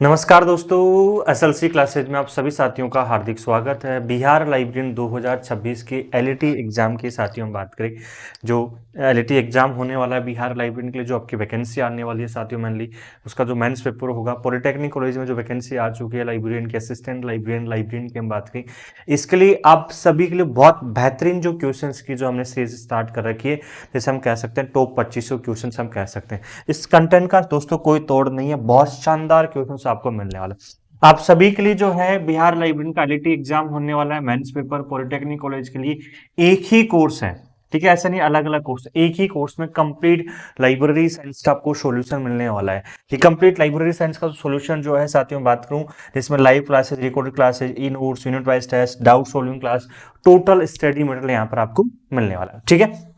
नमस्कार दोस्तों, SLC classes में आप सभी साथियों का हार्दिक स्वागत है। बिहार लाइब्रेरियन 2026 के एलईटी एग्जाम की साथियों हम बात करें, जो एलईटी एग्जाम होने वाला है बिहार लाइब्रेरियन के लिए, जो आपकी वैकेंसी आने वाली है साथियों मेनली उसका जो मेंस पेपर होगा। पॉलिटेक्निक कॉलेज में जो वैकेंसी आ चुकी है लाइब्रेरियन के, असिस्टेंट लाइब्रेरियन की हम बात करें, इसके लिए आप सभी के लिए बहुत बेहतरीन जो क्वेश्चन की जो हमने सीरीज स्टार्ट कर रखी है, जैसे हम कह सकते हैं टॉप 2500 क्वेश्चन हम कह सकते हैं। इस कंटेंट का दोस्तों कोई तोड़ नहीं है, बहुत शानदार क्वेश्चन आपको मिलने वाला है। आप सभी के लिए जो है बिहार लाइब्रेरियन का एलईटी एग्जाम होने वाला है मेंस पेपर पॉलिटेक्निक कॉलेज के लिए, एक ही कोर्स है, ठीक है, ऐसा नहीं अलग अलग कोर्स, एक ही कोर्स में कंप्लीट लाइब्रेरी साइंस का आपको सॉल्यूशन मिलने वाला है। ये कंप्लीट लाइब्रेरी साइंस का सॉल्यूशन जो है साथियों बात करूं, जिसमें live classes, recorded classes, e notes, unit wise test, doubt solving class, total study material यहाँ पर आपको मिलने वाला है, ठीक है।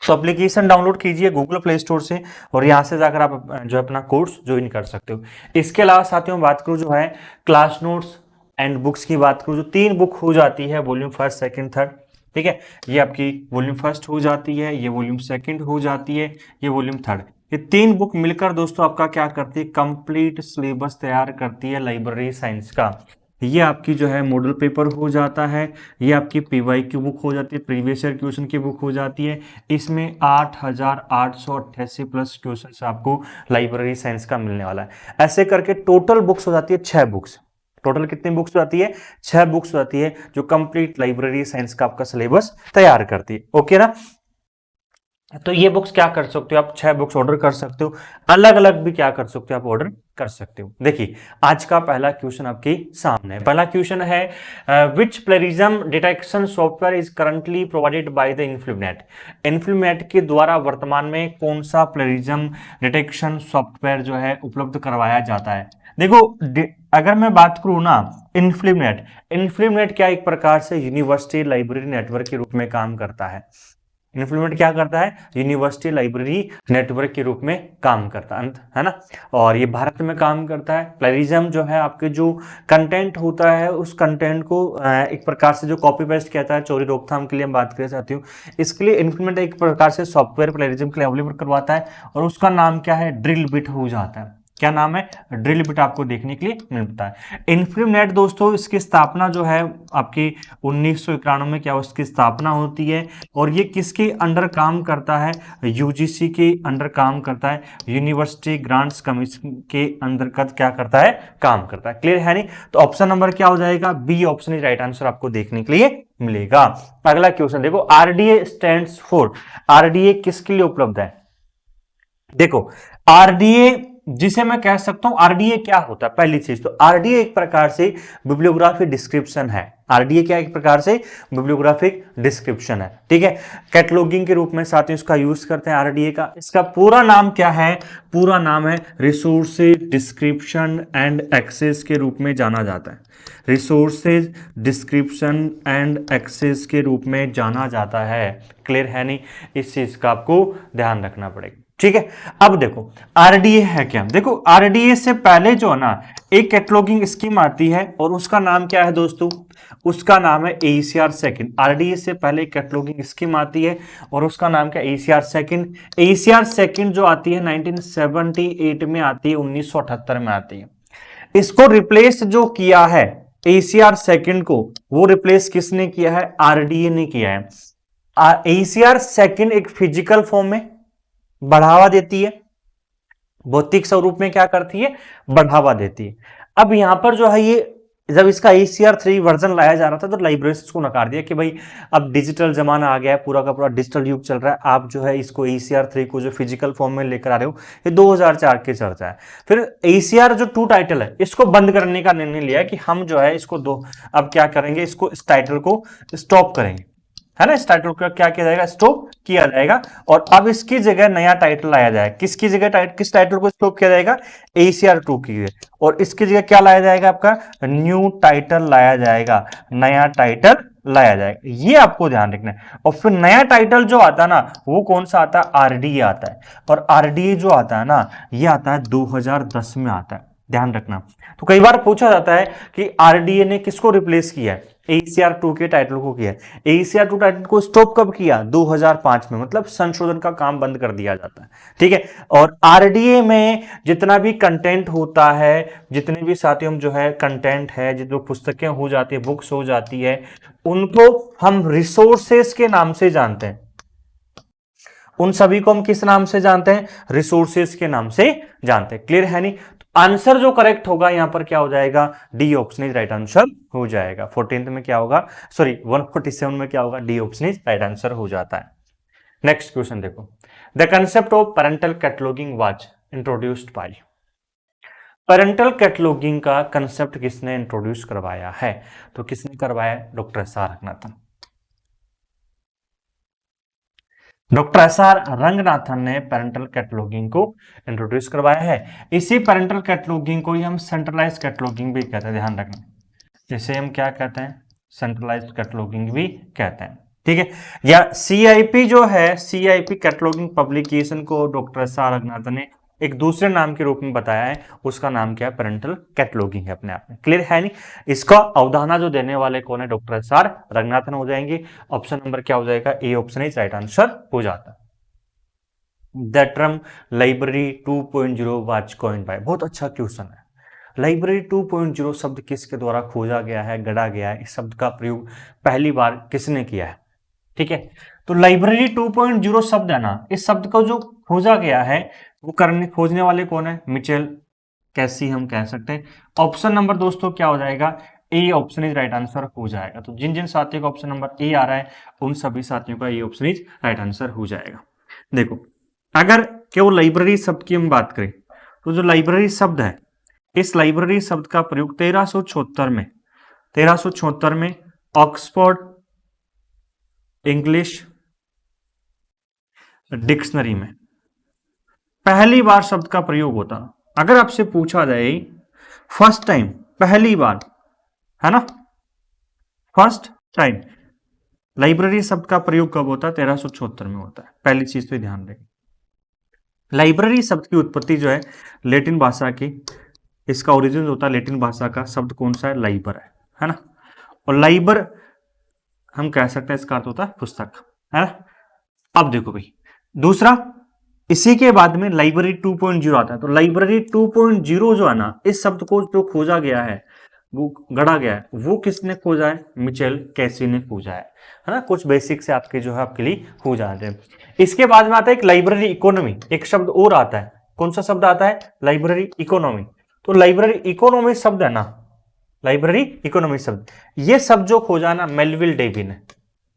तो एप्लीकेशन डाउनलोड कीजिए गूगल प्ले स्टोर से और यहाँ से जाकर आप जो है अपना कोर्स ज्वाइन कर सकते हो। इसके अलावा साथियों बात करूँ जो है क्लास नोट्स एंड बुक्स की बात करूँ, जो 3 बुक हो जाती है, वॉल्यूम फर्स्ट सेकंड थर्ड, ठीक है। ये आपकी वॉल्यूम फर्स्ट हो जाती है, ये वॉल्यूम सेकंड हो जाती है, ये वॉल्यूम थर्ड। ये 3 बुक मिलकर दोस्तों आपका क्या करती है, कंप्लीट सिलेबस तैयार करती है लाइब्रेरी साइंस का। ये आपकी जो है मॉडल पेपर हो जाता है, ये आपकी पीवाई की बुक हो जाती है, प्रीवियस ईयर क्वेश्चन की बुक हो जाती है। इसमें 8888 प्लस क्वेश्चन आपको लाइब्रेरी साइंस का मिलने वाला है। ऐसे करके टोटल बुक्स हो जाती है 6 बुक्स। टोटल कितनी बुक्स हो जाती है, 6 बुक्स हो जाती है, जो कंप्लीट लाइब्रेरी साइंस का आपका सिलेबस तैयार करती है। ओके ना, तो ये बुक्स क्या कर सकते हो आप, 6 बुक्स ऑर्डर कर सकते हो, अलग अलग भी क्या कर सकते हो आप, ऑर्डर कर सकते हो। देखिए आज का पहला क्वेश्चन आपके सामने है। पहला क्वेश्चन है which plagiarism detection software is currently provided by the INFLIBNET. INFLIBNET के द्वारा वर्तमान में कौन सा प्लेरिज्म डिटेक्शन सॉफ्टवेयर जो है उपलब्ध करवाया जाता है। देखो अगर मैं बात करूं ना, इन्फ्लूनेट क्या एक प्रकार से यूनिवर्सिटी लाइब्रेरी नेटवर्क के रूप में काम करता है। इन्फ्लूएंट क्या करता है, यूनिवर्सिटी लाइब्रेरी नेटवर्क के रूप में काम करता है ना, और ये भारत में काम करता है। प्लेरिज्म जो है आपके जो कंटेंट होता है, उस कंटेंट को एक प्रकार से जो कॉपी पेस्ट कहता है, चोरी रोकथाम के लिए हम बात कर चाहती हूँ। इसके लिए इन्फ्लूएंट एक प्रकार से सॉफ्टवेयर प्लेरिज्म के लिए अवेलेबल करवाता है, और उसका नाम क्या है, ड्रिल बिट हो जाता है। क्या नाम है, ड्रिल बिट आपको देखने के लिए मिलता है। इन्फ्लूनेट दोस्तों इसकी स्थापना जो है आपकी 1991 में क्या उसकी स्थापना होती है, और ये किसके अंडर काम करता है, यूजीसी के अंडर काम करता है, यूनिवर्सिटी ग्रांट्स कमीशन के अंतर्गत क्या करता है, काम करता है। क्लियर है नहीं, तो ऑप्शन नंबर क्या हो जाएगा, B option is right answer आपको देखने के लिए मिलेगा। अगला क्वेश्चन देखो, आरडीए स्टैंड्स फॉर, आरडीए किसके लिए उपलब्ध है। देखो आरडीए जिसे मैं कह सकता हूं, आरडीए क्या होता है, पहली चीज तो आरडीए एक प्रकार से बिब्लियोग्राफिक डिस्क्रिप्शन है। आरडीए क्या एक प्रकार से बिब्लियोग्राफिक डिस्क्रिप्शन है, ठीक है। कैटलॉगिंग के रूप में साथ ही उसका यूज करते हैं आरडीए का। इसका पूरा नाम क्या है, पूरा नाम है रिसोर्सेज डिस्क्रिप्शन एंड एक्सेस के रूप में जाना जाता है। रिसोर्सेज डिस्क्रिप्शन एंड एक्सेस के रूप में जाना जाता है। क्लियर है नहीं, इस चीज का आपको ध्यान रखना पड़ेगा, ठीक है। अब देखो आरडीए है क्या, देखो आरडीए से पहले जो है ना एक कैटलॉगिंग स्कीम आती है, और उसका नाम क्या है दोस्तों, उसका नाम है एसीआर सेकंड। आरडीए से पहले कैटलॉगिंग स्कीम आती है, और उसका नाम क्या है, एसीआर सेकंड। एसीआर सेकंड जो आती है 1978 में आती है, 1978 में आती है। इसको रिप्लेस जो किया है एसीआर सेकंड को, वो रिप्लेस किसने किया है, आरडीए ने किया है। एसीआर सेकंड एक फिजिकल फॉर्म में बढ़ावा देती है, भौतिक स्वरूप में क्या करती है, बढ़ावा देती है। अब यहां पर जो है ये जब इसका ACR 3 वर्जन लाया जा रहा था, तो लाइब्रेरी इसको नकार दिया कि भाई अब डिजिटल जमाना आ गया है, पूरा का पूरा डिजिटल युग चल रहा है, आप जो है इसको ACR 3 को जो फिजिकल फॉर्म में लेकर आ रहे हो, ये 2004 की चर्चा है। फिर ACR जो 2 टाइटल है, इसको बंद करने का निर्णय लिया कि हम जो है इसको अब क्या करेंगे, इसको इस टाइटल को स्टॉप करेंगे, है ना। इस टाइटल का क्या किया जाएगा, स्टॉप किया जाएगा, और अब इसकी जगह नया टाइटल लाया जाएगा। किसकी जगह किस टाइटल को स्टॉप किया जाएगा, ACR 2 की जगह, और इसकी जगह क्या लाया जाएगा, आपका न्यू टाइटल लाया जाएगा, नया टाइटल लाया जाएगा। ये आपको ध्यान रखना है। और फिर नया टाइटल जो आता है ना, वो कौन सा आता है, आरडीए आता है। और आरडीए जो आता है ना, ये आता है 2010 में आता है। ध्यान रखना। तो कई बार पूछा जाता है कि आरडीए ने किसको रिप्लेस किया है, AECR-2 के टाइटल को किया है। AECR-2 टाइटल को स्टॉप कब किया, 2005 में, मतलब संशोधन का काम बंद कर दिया जाता है, ठीक है। और आरडीए में जितना भी कंटेंट होता है, जितने भी साथियों जो है कंटेंट है, जो पुस्तकें हो जाती है, बुक्स हो जाती है, उनको हम रिसोर्सेस के नाम से जानते हैं। उन सभी को हम किस नाम से जानते हैं, रिसोर्सेज के नाम से जानते हैं। क्लियर है नहीं? तो आंसर जो करेक्ट होगा यहां पर क्या हो जाएगा, D option is right answer हो जाएगा। 14th में क्या होगा, सॉरी 147 में क्या होगा, D option is right answer हो जाता है। नेक्स्ट क्वेश्चन देखो, the concept of parental cataloguing was introduced by. Parental cataloguing का कंसेप्ट किसने इंट्रोड्यूस करवाया है, तो किसने करवाया, doctor S R. Ranganathan. Doctor S R. Ranganathan ने पेरेंटल कैटलॉगिंग को इंट्रोड्यूस करवाया है। इसी पेरेंटल कैटलॉगिंग को ही हम सेंट्रलाइज्ड कैटलॉगिंग भी कहते हैं, ध्यान रखना। इसे हम क्या कहते हैं, सेंट्रलाइज्ड कैटलॉगिंग भी कहते हैं, ठीक है। या सीआईपी जो है, सीआईपी कैटलॉगिंग पब्लिकेशन को डॉक्टर एस.आर. रंगनाथन ने एक दूसरे नाम के रूप में बताया है, उसका नाम क्या है, पेरेंटल कैटलॉगिंग है अपने आप में। क्लियर है नहीं? इसका अवधारणा जो देने वाले कौन है, डॉक्टर एस.आर. रंगनाथन हो जाएंगे। ऑप्शन नंबर क्या हो जाएगा, A option is right answer हो जाता है। The term library 2.0 was coined bye, बहुत अच्छा क्वेश्चन है। लाइब्रेरी 2.0 शब्द किसके द्वारा खोजा गया है, गढ़ा गया है, इस शब्द का प्रयोग पहली बार किसने किया है, ठीक है। तो लाइब्रेरी 2.0 शब्द है ना, इस शब्द को जो खोजा गया है वो करने खोजने वाले कौन है, मिचेल कैसी हम कह सकते हैं। ऑप्शन नंबर दोस्तों क्या हो जाएगा, A option is right answer हो जाएगा। तो जिन जिन साथियों का ऑप्शन नंबर ए आ रहा है उन सभी साथियों का ए ऑप्शन इज राइट आंसर हो जाएगा। देखो, अगर केवल लाइब्रेरी शब्द की हम बात करें तो जो लाइब्रेरी शब्द है, इस लाइब्रेरी शब्द का प्रयोग 1376 में ऑक्सफोर्ड इंग्लिश डिक्शनरी में पहली बार शब्द का प्रयोग होता। अगर आपसे पूछा जाए फर्स्ट टाइम, पहली बार, है ना, फर्स्ट टाइम लाइब्रेरी शब्द का प्रयोग कब होता है, 1376 में होता है। पहली चीज तो ध्यान रखें, लाइब्रेरी शब्द की उत्पत्ति जो है लैटिन भाषा की, इसका ओरिजिन होता है लैटिन भाषा का, शब्द कौन सा है, लाइबर है ना। और लाइबर हम कह सकते हैं इसका अर्थ होता है पुस्तक, है ना। अब देखो भाई, दूसरा, इसी के बाद में लाइब्रेरी 2.0 आता है। तो लाइब्रेरी 2.0 जो है ना, इस शब्द को जो खोजा गया है, वो गढ़ा गया है, वो किसने खोजा है, मिचेल कैसी ने खोजा है ना। कुछ बेसिक से आपके जो है आपके लिए हो जाते हैं। इसके बाद में आता है एक लाइब्रेरी इकोनॉमी, एक शब्द और आता है, कौन सा शब्द आता है, लाइब्रेरी इकोनॉमी। तो लाइब्रेरी इकोनॉमी शब्द है ना, लाइब्रेरी इकोनॉमी शब्द, ये शब्द जो खोजा ना मेलविल डेवी ने,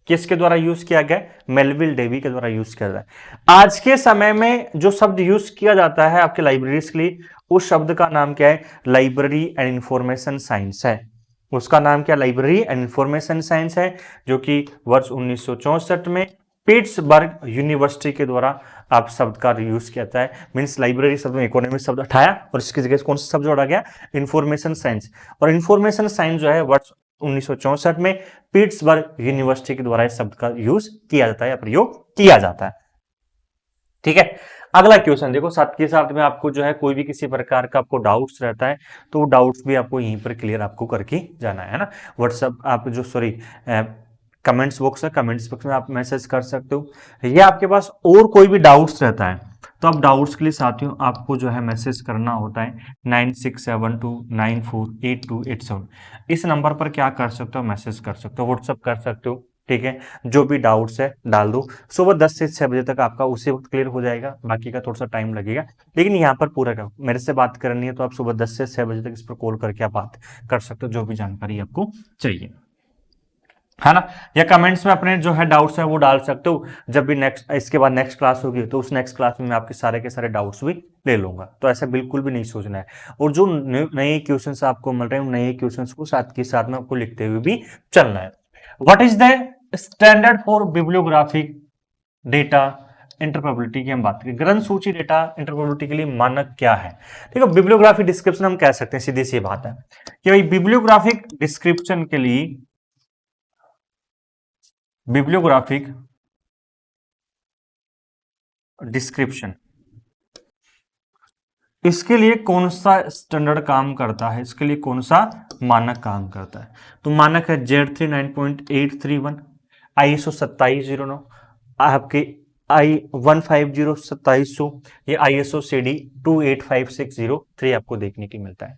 किसके द्वारा यूज किया गया, मेलविल डेवी के द्वारा यूज किया जाता है। आज के समय में जो शब्द यूज किया जाता है आपके लाइब्रेरीज के लिए, उस शब्द का नाम क्या है, लाइब्रेरी एंड इंफॉर्मेशन साइंस है। उसका नाम क्या, लाइब्रेरी एंड इंफॉर्मेशन साइंस है, जो कि वर्ष 1964 में पिट्सबर्ग यूनिवर्सिटी के द्वारा आप शब्द का यूज किया जाता है। मीन्स लाइब्रेरी शब्द में इकोनॉमिक शब्द हटाया और इसकी जगह कौन सा शब्द जोड़ा गया, इंफॉर्मेशन साइंस। और इंफॉर्मेशन साइंस जो है वर्ष 1964 में पिट्सबर्ग यूनिवर्सिटी के द्वारा इस शब्द का यूज किया जाता है या प्रयोग किया जाता है, ठीक है। अगला क्वेश्चन देखो, साथ के साथ में आपको जो है कोई भी किसी प्रकार का आपको डाउट्स रहता है तो डाउट्स भी आपको यहीं पर क्लियर आपको करके जाना है ना। व्हाट्सएप आप जो सॉरी कमेंट्स बॉक्स है, कमेंट्स बॉक्स में आप मैसेज कर सकते हो, या आपके पास और कोई भी डाउट्स रहता है तो आप डाउट्स के लिए साथियों आपको जो है मैसेज करना होता है 9672948287। इस नंबर पर क्या कर सकते हो, मैसेज कर सकते हो, व्हाट्सएप कर सकते हो, ठीक है। जो भी डाउट्स है डाल दो, सुबह 10 से 6 बजे तक आपका उसी वक्त क्लियर हो जाएगा, बाकी का थोड़ा सा टाइम लगेगा, लेकिन यहाँ पर पूरा करो। मेरे से बात करनी है तो आप सुबह 10 से 6 बजे तक इस पर कॉल करके आप बात कर सकते हो, जो भी जानकारी आपको चाहिए, है ना। या कमेंट्स में अपने जो है डाउट्स है वो डाल सकते हो। जब भी नेक्स्ट इसके बाद नेक्स्ट क्लास होगी तो उस नेक्स्ट क्लास में मैं आपके सारे के सारे डाउट्स भी ले लूंगा, तो ऐसा बिल्कुल भी नहीं सोचना है। और जो नए क्वेश्चंस आपको मिल रहे हैं उन नए क्वेश्चंस को साथ के साथ में आपको लिखते हुए भी चलना है। What is the standard for bibliographic data interpretability की हम बात करें, ग्रंथ सूची डेटा इंटरप्रेटेबिलिटी के लिए मानक क्या है। देखो, बिब्लियोग्राफी डिस्क्रिप्शन हम कह सकते हैं, सीधी सी बात है कि भाई बिब्लियोग्राफिक डिस्क्रिप्शन के लिए, बिब्लियोग्राफिक डिस्क्रिप्शन इसके लिए कौन सा स्टैंडर्ड काम करता है, इसके लिए कौन सा मानक काम करता है? तो मानक है Z3 9.831, ISO 2709, आपके I150 2700, ये ISO CD 28560 आपको देखने के मिलता है।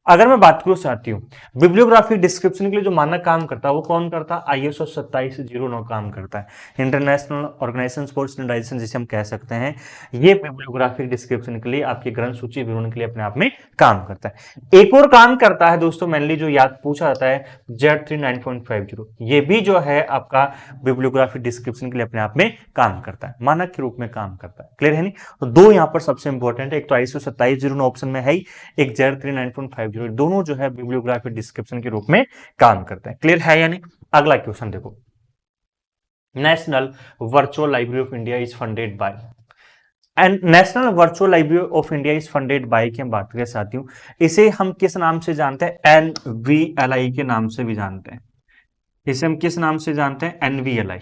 अगर मैं बात करूं साथियों बिब्लियोग्राफी डिस्क्रिप्शन के लिए जो मानक काम करता है वो कौन करता है? ISO 2709 काम करता है। इंटरनेशनल ऑर्गेनाइजेशन फॉर स्टैंडर्डाइजेशन जिसे हम कह सकते हैं, ये बिब्लियोग्राफिक डिस्क्रिप्शन के लिए आपकी ग्रंथ सूची विवरण के लिए अपने आप में काम करता है। एक और काम करता है दोस्तों, मेनली जो याद पूछा जाता है, Z3 9.50, ये भी जो है आपका बिब्लियोग्राफिक डिस्क्रिप्शन के लिए अपने आप में काम करता है, मानक के रूप में काम करता है। क्लियर है नहीं? तो दो यहां पर सबसे इंपॉर्टेंट है, एक तो ISO 2709 ऑप्शन में है ही, एक Z3 9.50, दोनों जो है बिब्लियोग्राफिक डिस्क्रिप्शन के रूप में काम करते हैं। क्लियर है या नहीं? अगला क्वेश्चन देखो, national virtual library of India is funded by, and national virtual library of India is funded by की हम बात करें साथियों, इसे हम किस नाम से जानते हैं? NVLI के नाम से भी जानते हैं। इसे हम किस नाम से जानते हैं? NVLI।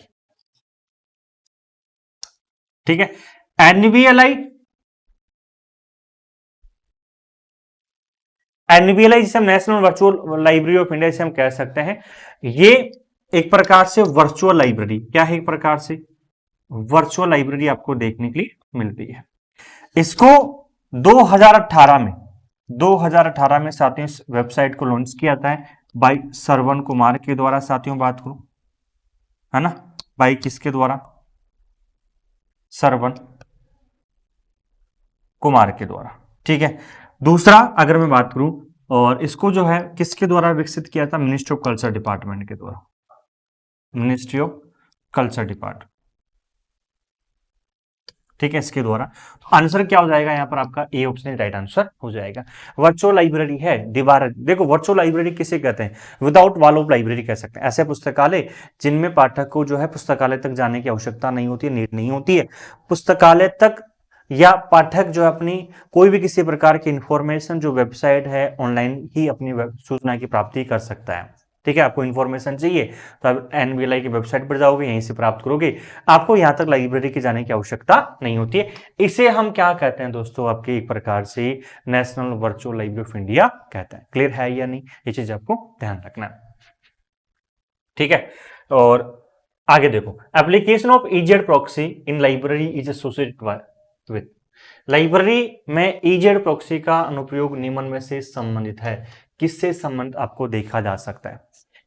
ठीक है, NVLI, NVLI जिसे हम national virtual library of India जिसे हम कह सकते हैं, ये एक प्रकार से वर्चुअल लाइब्रेरी, क्या है? एक प्रकार से वर्चुअल लाइब्रेरी आपको देखने के लिए मिलती है। इसको 2018 में साथियों इस वेबसाइट को लॉन्च किया जाता है बाय श्रवण कुमार के द्वारा। साथियों बात करूं, है ना, बाय किसके द्वारा? श्रवण कुमार के द्वारा। ठीक है, दूसरा अगर मैं बात करूं, और इसको जो है किसके द्वारा विकसित किया था? मिनिस्ट्री ऑफ कल्चर डिपार्टमेंट के द्वारा, मिनिस्ट्री ऑफ कल्चर डिपार्टमेंट। ठीक है, इसके द्वारा। आंसर क्या हो जाएगा यहाँ पर? आपका ए ऑप्शन राइट आंसर हो जाएगा। वर्चुअल लाइब्रेरी है दीवार, देखो वर्चुअल लाइब्रेरी किसे कहते हैं? विदाउट वॉल ऑफ लाइब्रेरी कह सकते हैं। ऐसे पुस्तकालय जिनमें पाठक को जो है पुस्तकालय तक जाने की आवश्यकता नहीं होती है, नीड नहीं होती है। पुस्तकालय तक या पाठक जो अपनी कोई भी किसी प्रकार की इंफॉर्मेशन जो वेबसाइट है ऑनलाइन ही अपनी सूचना की प्राप्ति कर सकता है। ठीक है, आपको इंफॉर्मेशन चाहिए तो आप NVLI की वेबसाइट पर जाओगे, यहीं से प्राप्त करोगे, आपको यहां तक लाइब्रेरी की जाने की आवश्यकता नहीं होती है। इसे हम क्या कहते हैं दोस्तों? आपके एक प्रकार से national virtual library of India कहते हैं। क्लियर है या नहीं? ये चीज आपको ध्यान रखना है। ठीक है, और आगे देखो, application of EZ proxy in library is associated with, library में EZ प्रॉक्सी का अनुप्रयोग निम्न में से संबंधित है। किससे संबंध आपको देखा जा सकता है?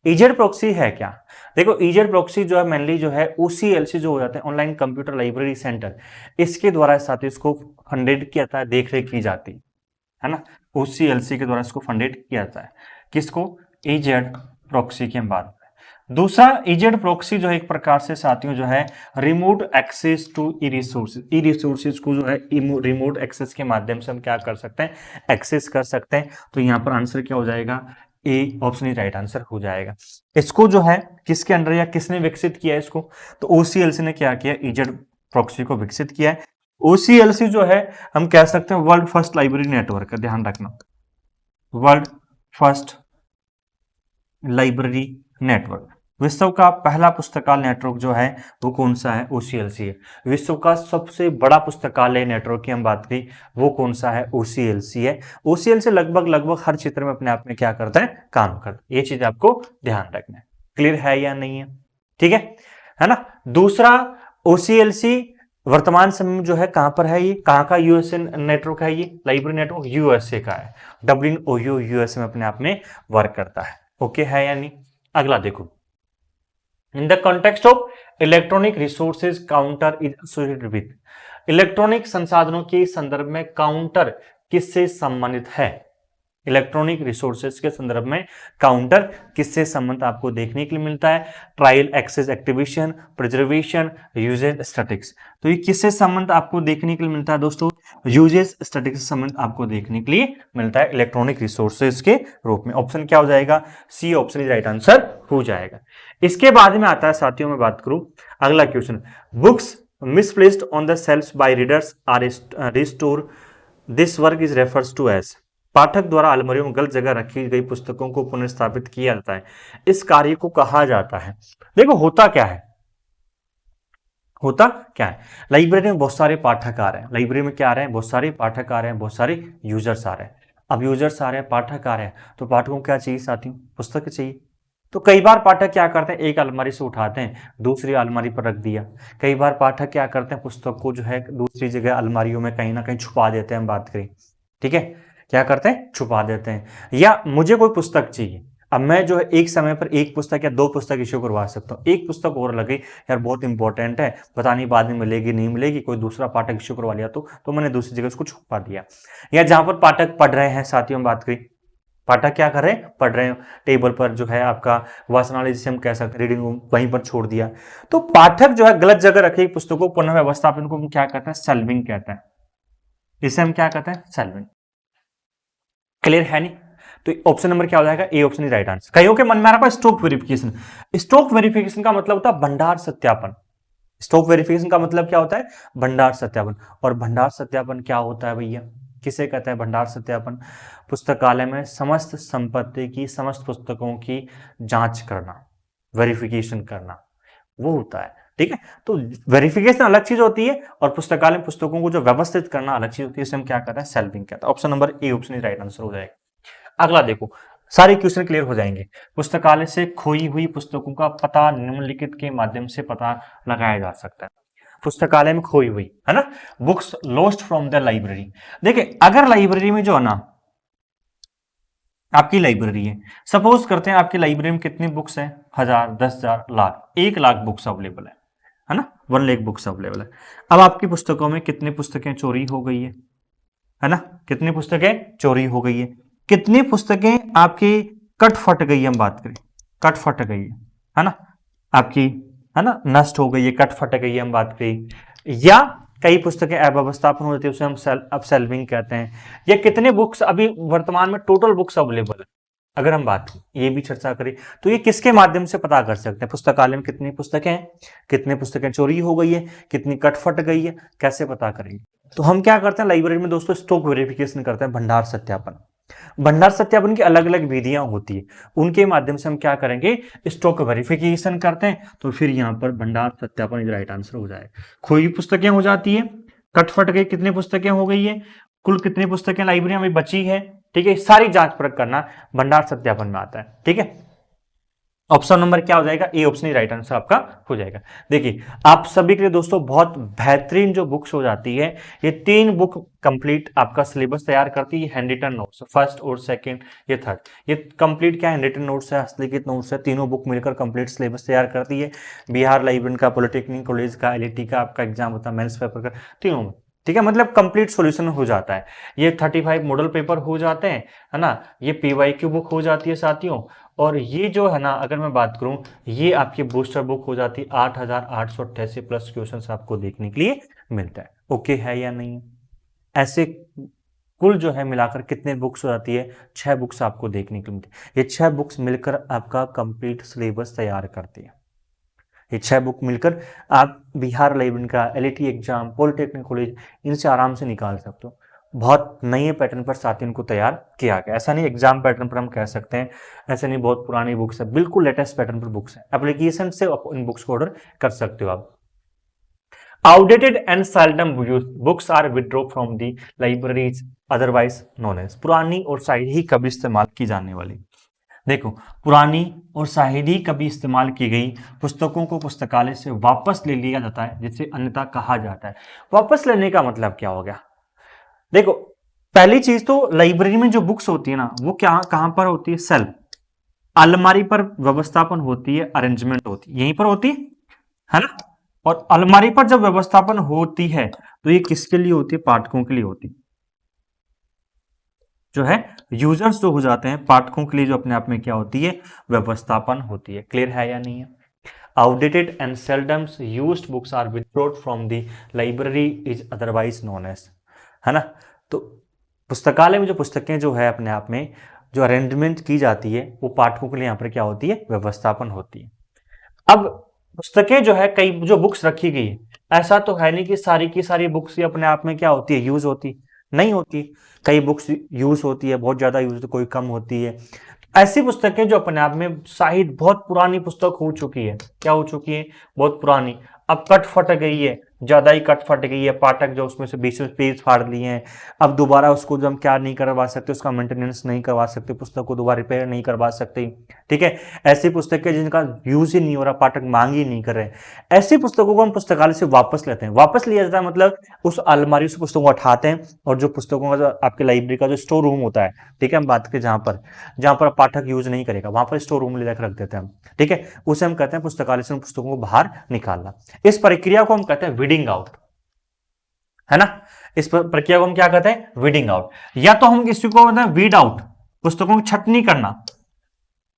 EZ प्रॉक्सी है क्या? देखो EZ प्रॉक्सी जो है मेनली जो है OCLC जो हो जाते हैं, ऑनलाइन कंप्यूटर लाइब्रेरी सेंटर, इसके द्वारा साथ ही इसको फंडेड किया जाता है, देख रेख की जाती है ना। OCLC के द्वारा इसको फंडेड किया जाता है। किसको? EZ प्रॉक्सी की हम बात करें। दूसरा EZ प्रॉक्सी जो है एक प्रकार से साथियों जो है remote access to e resources को जो है रिमोट एक्सेस के माध्यम से हम क्या कर सकते हैं? एक्सेस कर सकते हैं। तो यहां पर आंसर क्या हो जाएगा? A option he right answer हो जाएगा। इसको जो है किसके अंडर या किसने विकसित किया है इसको? तो OCLC ने क्या किया? EZ प्रॉक्सी को विकसित किया है। OCLC जो है हम कह सकते हैं वर्ल्ड फर्स्ट लाइब्रेरी नेटवर्क है, ध्यान रखना, वर्ल्ड फर्स्ट लाइब्रेरी नेटवर्क। विश्व का पहला पुस्तकालय नेटवर्क जो है वो कौन सा है? OCLC है। विश्व का सबसे बड़ा पुस्तकालय नेटवर्क की हम बात करें वो कौन सा है? OCLC है। OCLC लगभग हर क्षेत्र में अपने आप में क्या करता है? काम करता है। ये चीज आपको ध्यान रखना है। क्लियर है या नहीं है? ठीक है ना। दूसरा OCLC वर्तमान समय में जो है कहां पर है? ये कहां का यूएसए नेटवर्क है? ये लाइब्रेरी नेटवर्क यूएसए का है। WINOU यूएसए में अपने आप में वर्क करता है। ओके है या नहीं? अगला देखो, in the context of electronic resources counter is associated with, electronic संसाधनों के संदर्भ में काउंटर किससे संबंधित है? इलेक्ट्रॉनिक रिसोर्सेज के संदर्भ में काउंटर किससे संबंध आपको देखने के लिए मिलता है? Trial, access, activation, preservation, usages, statics. तो ये किससे संबंध आपको देखने के लिए मिलता है दोस्तों? यूजेज स्टैटिक्स से संबंध आपको देखने के लिए मिलता है इलेक्ट्रॉनिक रिसोर्सेज के रूप में। ऑप्शन क्या हो जाएगा? C option is right answer हो जाएगा। इसके बाद में आता है साथियों में बात करूं अगला question, books misplaced on the shelf by readers are restore, this work is refers to as, पाठक द्वारा अलमारियों में गलत जगह रखी गई पुस्तकों को पुनर्स्थापित किया जाता है, इस कार्य को कहा जाता है। देखो होता क्या है, होता क्या है, लाइब्रेरी में बहुत सारे पाठक आ रहे हैं, लाइब्रेरी में क्या आ रहे हैं, बहुत सारे पाठक आ रहे हैं, बहुत सारे यूजर्स आ रहे हैं। अब यूजर्स आ रहे हैं, पाठक आ रहे हैं, तो पाठकों को क्या चाहिए साथियों, पुस्तक चाहिए। तो कई बार पाठक क्या करते हैं, एक अलमारी से उठाते हैं दूसरी अलमारी पर रख दिया। कई बार पाठक क्या करते हैं, पुस्तक को जो है दूसरी जगह अलमारियों में कहीं ना कहीं छुपा देते हैं, हम बात करें, ठीक है, क्या करते हैं, छुपा देते हैं। या मुझे कोई पुस्तक चाहिए, अब मैं जो है एक समय पर एक पुस्तक या दो पुस्तक इश्यू करवा सकता हूँ, एक पुस्तक और लगी यार बहुत इंपॉर्टेंट है, पता नहीं बाद में मिलेगी नहीं मिलेगी, कोई दूसरा पाठक इश्यू करवा लिया तो मैंने दूसरी जगह उसको छुपा दिया। या जहां पर पाठक पढ़ रहे हैं साथियों, हम बात करें, पाठक क्या कर रहे हैं, पढ़ रहे हैं, टेबल पर जो है आपका वाचनालय जिसे हम कह सकते हैं रीडिंग रूम, वहीं पर छोड़ दिया। तो पाठक जो है गलत जगह रखे पुस्तकों को, पुनः व्यवस्थापन को हम क्या कहते हैं, सेल्विंग कहते हैं, इसे हम क्या कहते हैं, सेल्विंग। क्लियर है नहीं? तो ऑप्शन नंबर क्या हो जाएगा, A option is right answer. कईयों के मन में आ रहा है स्टॉक वेरिफिकेशन, स्टॉक वेरिफिकेशन का मतलब होता है भंडार सत्यापन। स्टॉक वेरिफिकेशन का मतलब क्या होता है, भंडार सत्यापन। और भंडार सत्यापन क्या होता है भैया, किसे कहते हैं भंडार सत्यापन, पुस्तकालय में समस्त संपत्ति की, समस्त पुस्तकों की जांच करना, वेरिफिकेशन करना, वो होता है, ठीक है। तो वेरिफिकेशन अलग चीज होती है और पुस्तकालय में पुस्तकों को जो व्यवस्थित करना अलग चीज होती है, इसे हम क्या कहते हैं, सेल्विंग कहते हैं। Option number A option is right answer हो जाएगा। अगला देखो, सारे क्वेश्चन क्लियर हो जाएंगे। पुस्तकालय से खोई हुई पुस्तकों का पता निम्नलिखित के माध्यम से पता लगाया जा सकता है। पुस्तकालय में खोई हुई, है ना, books lost from the library. देखिए अगर लाइब्रेरी में जो है ना, आपकी लाइब्रेरी है, सपोज करते हैं आपकी लाइब्रेरी में कितनी बुक्स हैं, 1000, 10,000, लाख, 1 लाख बुक्स अवेलेबल है ना, 1 लाख बुक्स अवेलेबल है। अब आपकी पुस्तकों में कितनी पुस्तकें चोरी हो गई है ना, कितनी पुस्तकें चोरी हो गई है, कितनी पुस्तकें आपकी कट फट गई है, हम बात करें कट फट गई है ना, आपकी, है ना, नष्ट हो गई है, कट फट गई है, हम बात करें। या कई पुस्तकें अव्यवस्थापन हो जाती है, उसे हम अपसेल्विंग कहते हैं। या कितने बुक्स अभी वर्तमान में टोटल बुक्स अवेलेबल है, अगर हम बात ये भी चर्चा करें, तो ये किसके माध्यम से पता कर सकते हैं, पुस्तकालय में कितनी पुस्तकें हैं, कितनी पुस्तकें चोरी हो गई है, कितनी कट फट गई है, कैसे पता करेंगे। तो हम क्या करते हैं लाइब्रेरी में दोस्तों, स्टॉक वेरिफिकेशन करते हैं, भंडार सत्यापन। भंडार सत्यापन की अलग अलग विधियां होती है, उनके माध्यम से हम क्या करेंगे, स्टॉक वेरिफिकेशन करते हैं। तो फिर यहां पर भंडार सत्यापन इज राइट आंसर हो जाएगा। खोई पुस्तकें हो जाती है, कट फट गई कितनी पुस्तकें हो गई है, कुल कितनी पुस्तकें लाइब्रेरी में बची है, ठीक है, सारी जांच परख करना भंडार सत्यापन में आता है, ठीक है। ऑप्शन नंबर क्या हो जाएगा, A option he right answer आपका हो जाएगा। देखिए आप सभी के लिए दोस्तों बहुत बेहतरीन जो बुक्स हो जाती है, ये 3 बुक कंप्लीट आपका सिलेबस तैयार करती है, हैंड रिटन नोट्स, फर्स्ट और सेकंड, ये थर्ड, ये कंप्लीट क्या हैंड रिटन नोट्स है, हस्तलिखित नोट्स है, तीनों बुक मिलकर कंप्लीट सिलेबस तैयार करती है। बिहार लाइब्रेरी का, पॉलिटेक्निक कॉलेज का, एलईटी का आपका एग्जाम होता है, मेंस पेपर का, तीनों में, ठीक है, मतलब कंप्लीट सॉल्यूशन हो जाता है। ये 35 मॉडल पेपर हो जाते हैं, है ना, ये पीवाईक्यू बुक हो जाती है साथियों। और ये जो है ना, अगर मैं बात करूं, ये आपकी बूस्टर बुक हो जाती है, 8,888 प्लस क्वेश्चंस आपको देखने के लिए मिलता है। ओके है या नहीं, ऐसे कुल जो है मिलाकर कितने बुक्स हो जाती है, 6 बुक्स आपको देखने को मिलती है। ये 6 बुक्स मिलकर आपका कंप्लीट सिलेबस तैयार करती है। ये 6 बुक मिलकर आप बिहार लाइब्रेरी का, एलईटी एग्जाम, पॉलिटेक्निक कॉलेज, इनसे आराम से निकाल सकते हो। बहुत नए पैटर्न पर साथियों को तैयार किया गया, ऐसा नहीं एग्जाम पैटर्न पर हम कह सकते हैं, ऐसा नहीं बहुत पुरानी बुक्स है, बिल्कुल लेटेस्ट पैटर्न पर बुक्स है। एप्लीकेशन से इन बुक्स को ऑर्डर कर सकते हो आप। Outdated and seldom used books are withdraw from the libraries otherwise known as, पुरानी और शायद ही कभी इस्तेमाल की जाने वाली। देखो पुरानी और शायद ही कभी इस्तेमाल की गई पुस्तकों को पुस्तकालय से वापस ले लिया जाता है, जिसे अन्यथा कहा जाता है। वापस लेने का मतलब क्या हो गया, देखो पहली चीज तो लाइब्रेरी में जो बुक्स होती है ना, वो क्या कहां पर होती है, सेल्फ, अलमारी पर व्यवस्थापन होती है, अरेंजमेंट होती है, यहीं पर होती है ना। और अलमारी पर जब व्यवस्थापन होती है तो ये किसके लिए होती है, पाठकों के लिए होती है, जो है यूजर्स जो हो जाते हैं, पाठकों के लिए जो अपने आप में क्या होती है, व्यवस्थापन होती है। क्लियर है या नहीं है। Outdated and seldom used books are withdrawn from the library is otherwise known as, है ना। तो पुस्तकालय में जो पुस्तकें जो है अपने आप में जो अरेंजमेंट की जाती है, वो पाठकों के लिए यहाँ पर क्या होती है, व्यवस्थापन होती है। अब पुस्तकें जो है, कई जो बुक्स रखी गई है, ऐसा तो है नहीं कि सारी की सारी बुक्स ही अपने आप में क्या होती है, यूज होती नहीं होती। कई बुक्स यूज होती है, बहुत ज्यादा यूज होती है, कोई कम होती है। ऐसी पुस्तकें जो अपने आप में शायद बहुत पुरानी पुस्तक हो चुकी है, क्या हो चुकी है, बहुत पुरानी, अब कट फट गई है, ज्यादा ही कट फट गई है, पाठक जो उसमें से 20 पेज फाड़ लिए हैं, अब दोबारा उसको जो हम क्या नहीं करवा सकते, उसका मेंटेनेंस नहीं करवा सकते, पुस्तक को दोबारा रिपेयर नहीं करवा सकते, ठीक है। ऐसी पुस्तकें जिनका यूज ही नहीं हो रहा, पाठक मांग ही नहीं कर रहे, ऐसी पुस्तकों को हम पुस्तकालय से वापस लेते हैं। वापस लिया जाता है मतलब उस अलमारी से पुस्तकों को उठाते हैं और जो पुस्तकों का जो आपके लाइब्रेरी का जो स्टोर रूम होता है, ठीक है, हम बात करें जहां पर पाठक यूज नहीं करेगा, वहां पर स्टोर रूम ले जाकर रख देते हैं हम, ठीक है। उसे हम कहते हैं पुस्तकालय से उन पुस्तकों को बाहर निकालना। इस प्रक्रिया को हम कहते हैं वीडिंग आउट, है ना। इस प्रक्रिया को हम क्या कहते हैं, वीडिंग आउट, या तो हम किसी को कहते हैं वीड आउट, पुस्तकों की छटनी करना,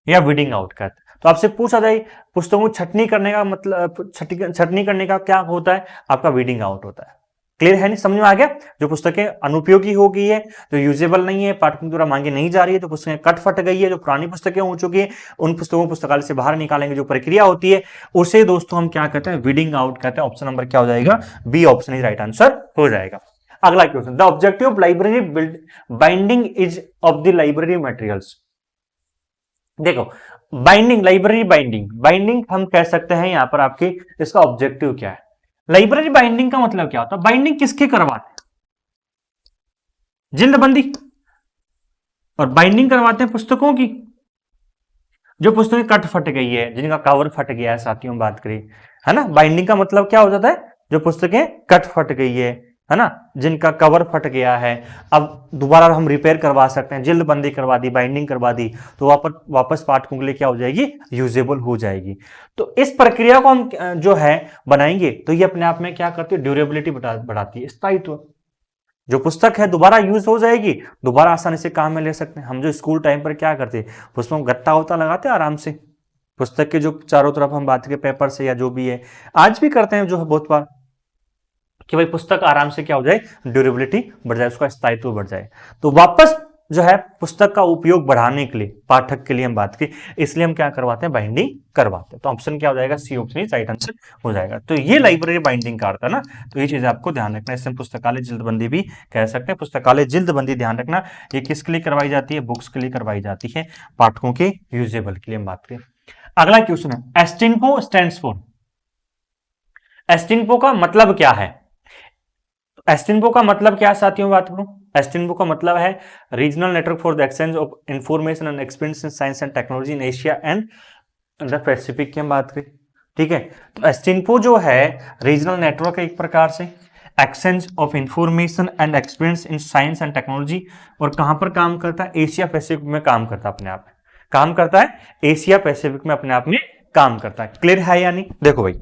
या वीडिंग आउट कहते हैं। तो आपसे पूछा जाए पुस्तकों को छटनी करने का मतलब, छटनी करने का क्या होता है, आपका वीडिंग आउट होता है। क्लियर है, नहीं समझ में आ गया। जो पुस्तकें अनुपयोगी हो गई है, जो यूजेबल नहीं है, पाठकों द्वारा मांगी नहीं जा रही है, तो पुस्तकें कट फट गई है, जो पुरानी पुस्तकें हो चुकी है, उन पुस्तकों को पुस्तकालय से बाहर निकालेंगे जो प्रक्रिया होती है, उसे दोस्तों हम क्या कहते हैं, वीडिंग आउट कहते हैं। ऑप्शन नंबर क्या हो जाएगा, B option is right answer हो जाएगा। अगला question, the objective of library binding is of the library materials. देखो, बाइंडिंग, लाइब्रेरी बाइंडिंग, बाइंडिंग हम कह सकते हैं यहां पर आपकी, इसका ऑब्जेक्टिव क्या है। लाइब्रेरी बाइंडिंग का मतलब क्या होता है, बाइंडिंग किसके करवाते हैं, जिल्दबंदी, और बाइंडिंग करवाते हैं पुस्तकों की, जो पुस्तकें कट फट गई है, जिनका कवर फट गया है, साथियों हम बात करें, है ना। बाइंडिंग का मतलब क्या हो जाता है, जो पुस्तकें कट फट गई है ना, जिनका कवर फट गया है, अब दोबारा हम रिपेयर करवा सकते हैं, जिल्दबंदी करवा दी, बाइंडिंग करवा दी, तो वापस पाठकों के लिए क्या हो जाएगी, यूजेबल हो जाएगी। तो इस प्रक्रिया को हम जो है बनाएंगे, तो ये अपने आप में क्या करती है, ड्यूरेबिलिटी बढ़ाती है, स्थायित्व। जो पुस्तक है दोबारा यूज हो जाएगी, दोबारा आसानी से काम में ले सकते हैं। हम जो स्कूल टाइम पर क्या करते, पुस्तकों को गत्ता होता लगाते आराम से, पुस्तक के जो चारों तरफ हम बात करें पेपर से या जो भी है, आज भी करते हैं जो है बहुत बार, कि भाई पुस्तक आराम से क्या हो जाए, ड्यूरेबिलिटी बढ़ जाए, उसका स्थायित्व बढ़ जाए। तो वापस जो है पुस्तक का उपयोग बढ़ाने के लिए, पाठक के लिए हम बात की, इसलिए हम क्या करवाते हैं, बाइंडिंग करवाते हैं। तो ऑप्शन क्या हो जाएगा, सी ऑप्शन ही राइट आंसर हो जाएगा। तो ये लाइब्रेरी बाइंडिंग का अर्थ है ना, तो ये चीजें आपको ध्यान रखना है। इससे पुस्तकालय जिल्दबंदी भी कह सकते हैं। पुस्तकालय जिल्दबंदी ध्यान रखना, ये किसके लिए करवाई जाती है, बुक्स के लिए करवाई जाती है, पाठकों के यूजेबल के लिए हम बात करें। अगला क्वेश्चन है, एस्टिन्को स्टैंड्स फॉर, एस्टिन्को का मतलब क्या है। एस्टिन्को का मतलब क्या है साथियों, बात करूं, एस्टिन्को का मतलब है regional network for the exchange of information and experience in science and technology in Asia and the Pacific की हम बात करें, ठीक है। तो एस्टिन्को जो है रीजनल नेटवर्क है एक प्रकार से, exchange of information and experience in science and technology, और कहां पर काम करता है, एशिया पैसिफिक में काम करता है, अपने आप में काम करता है, एशिया पैसिफिक में अपने आप में काम करता है। क्लियर है या नहीं, देखो भाई,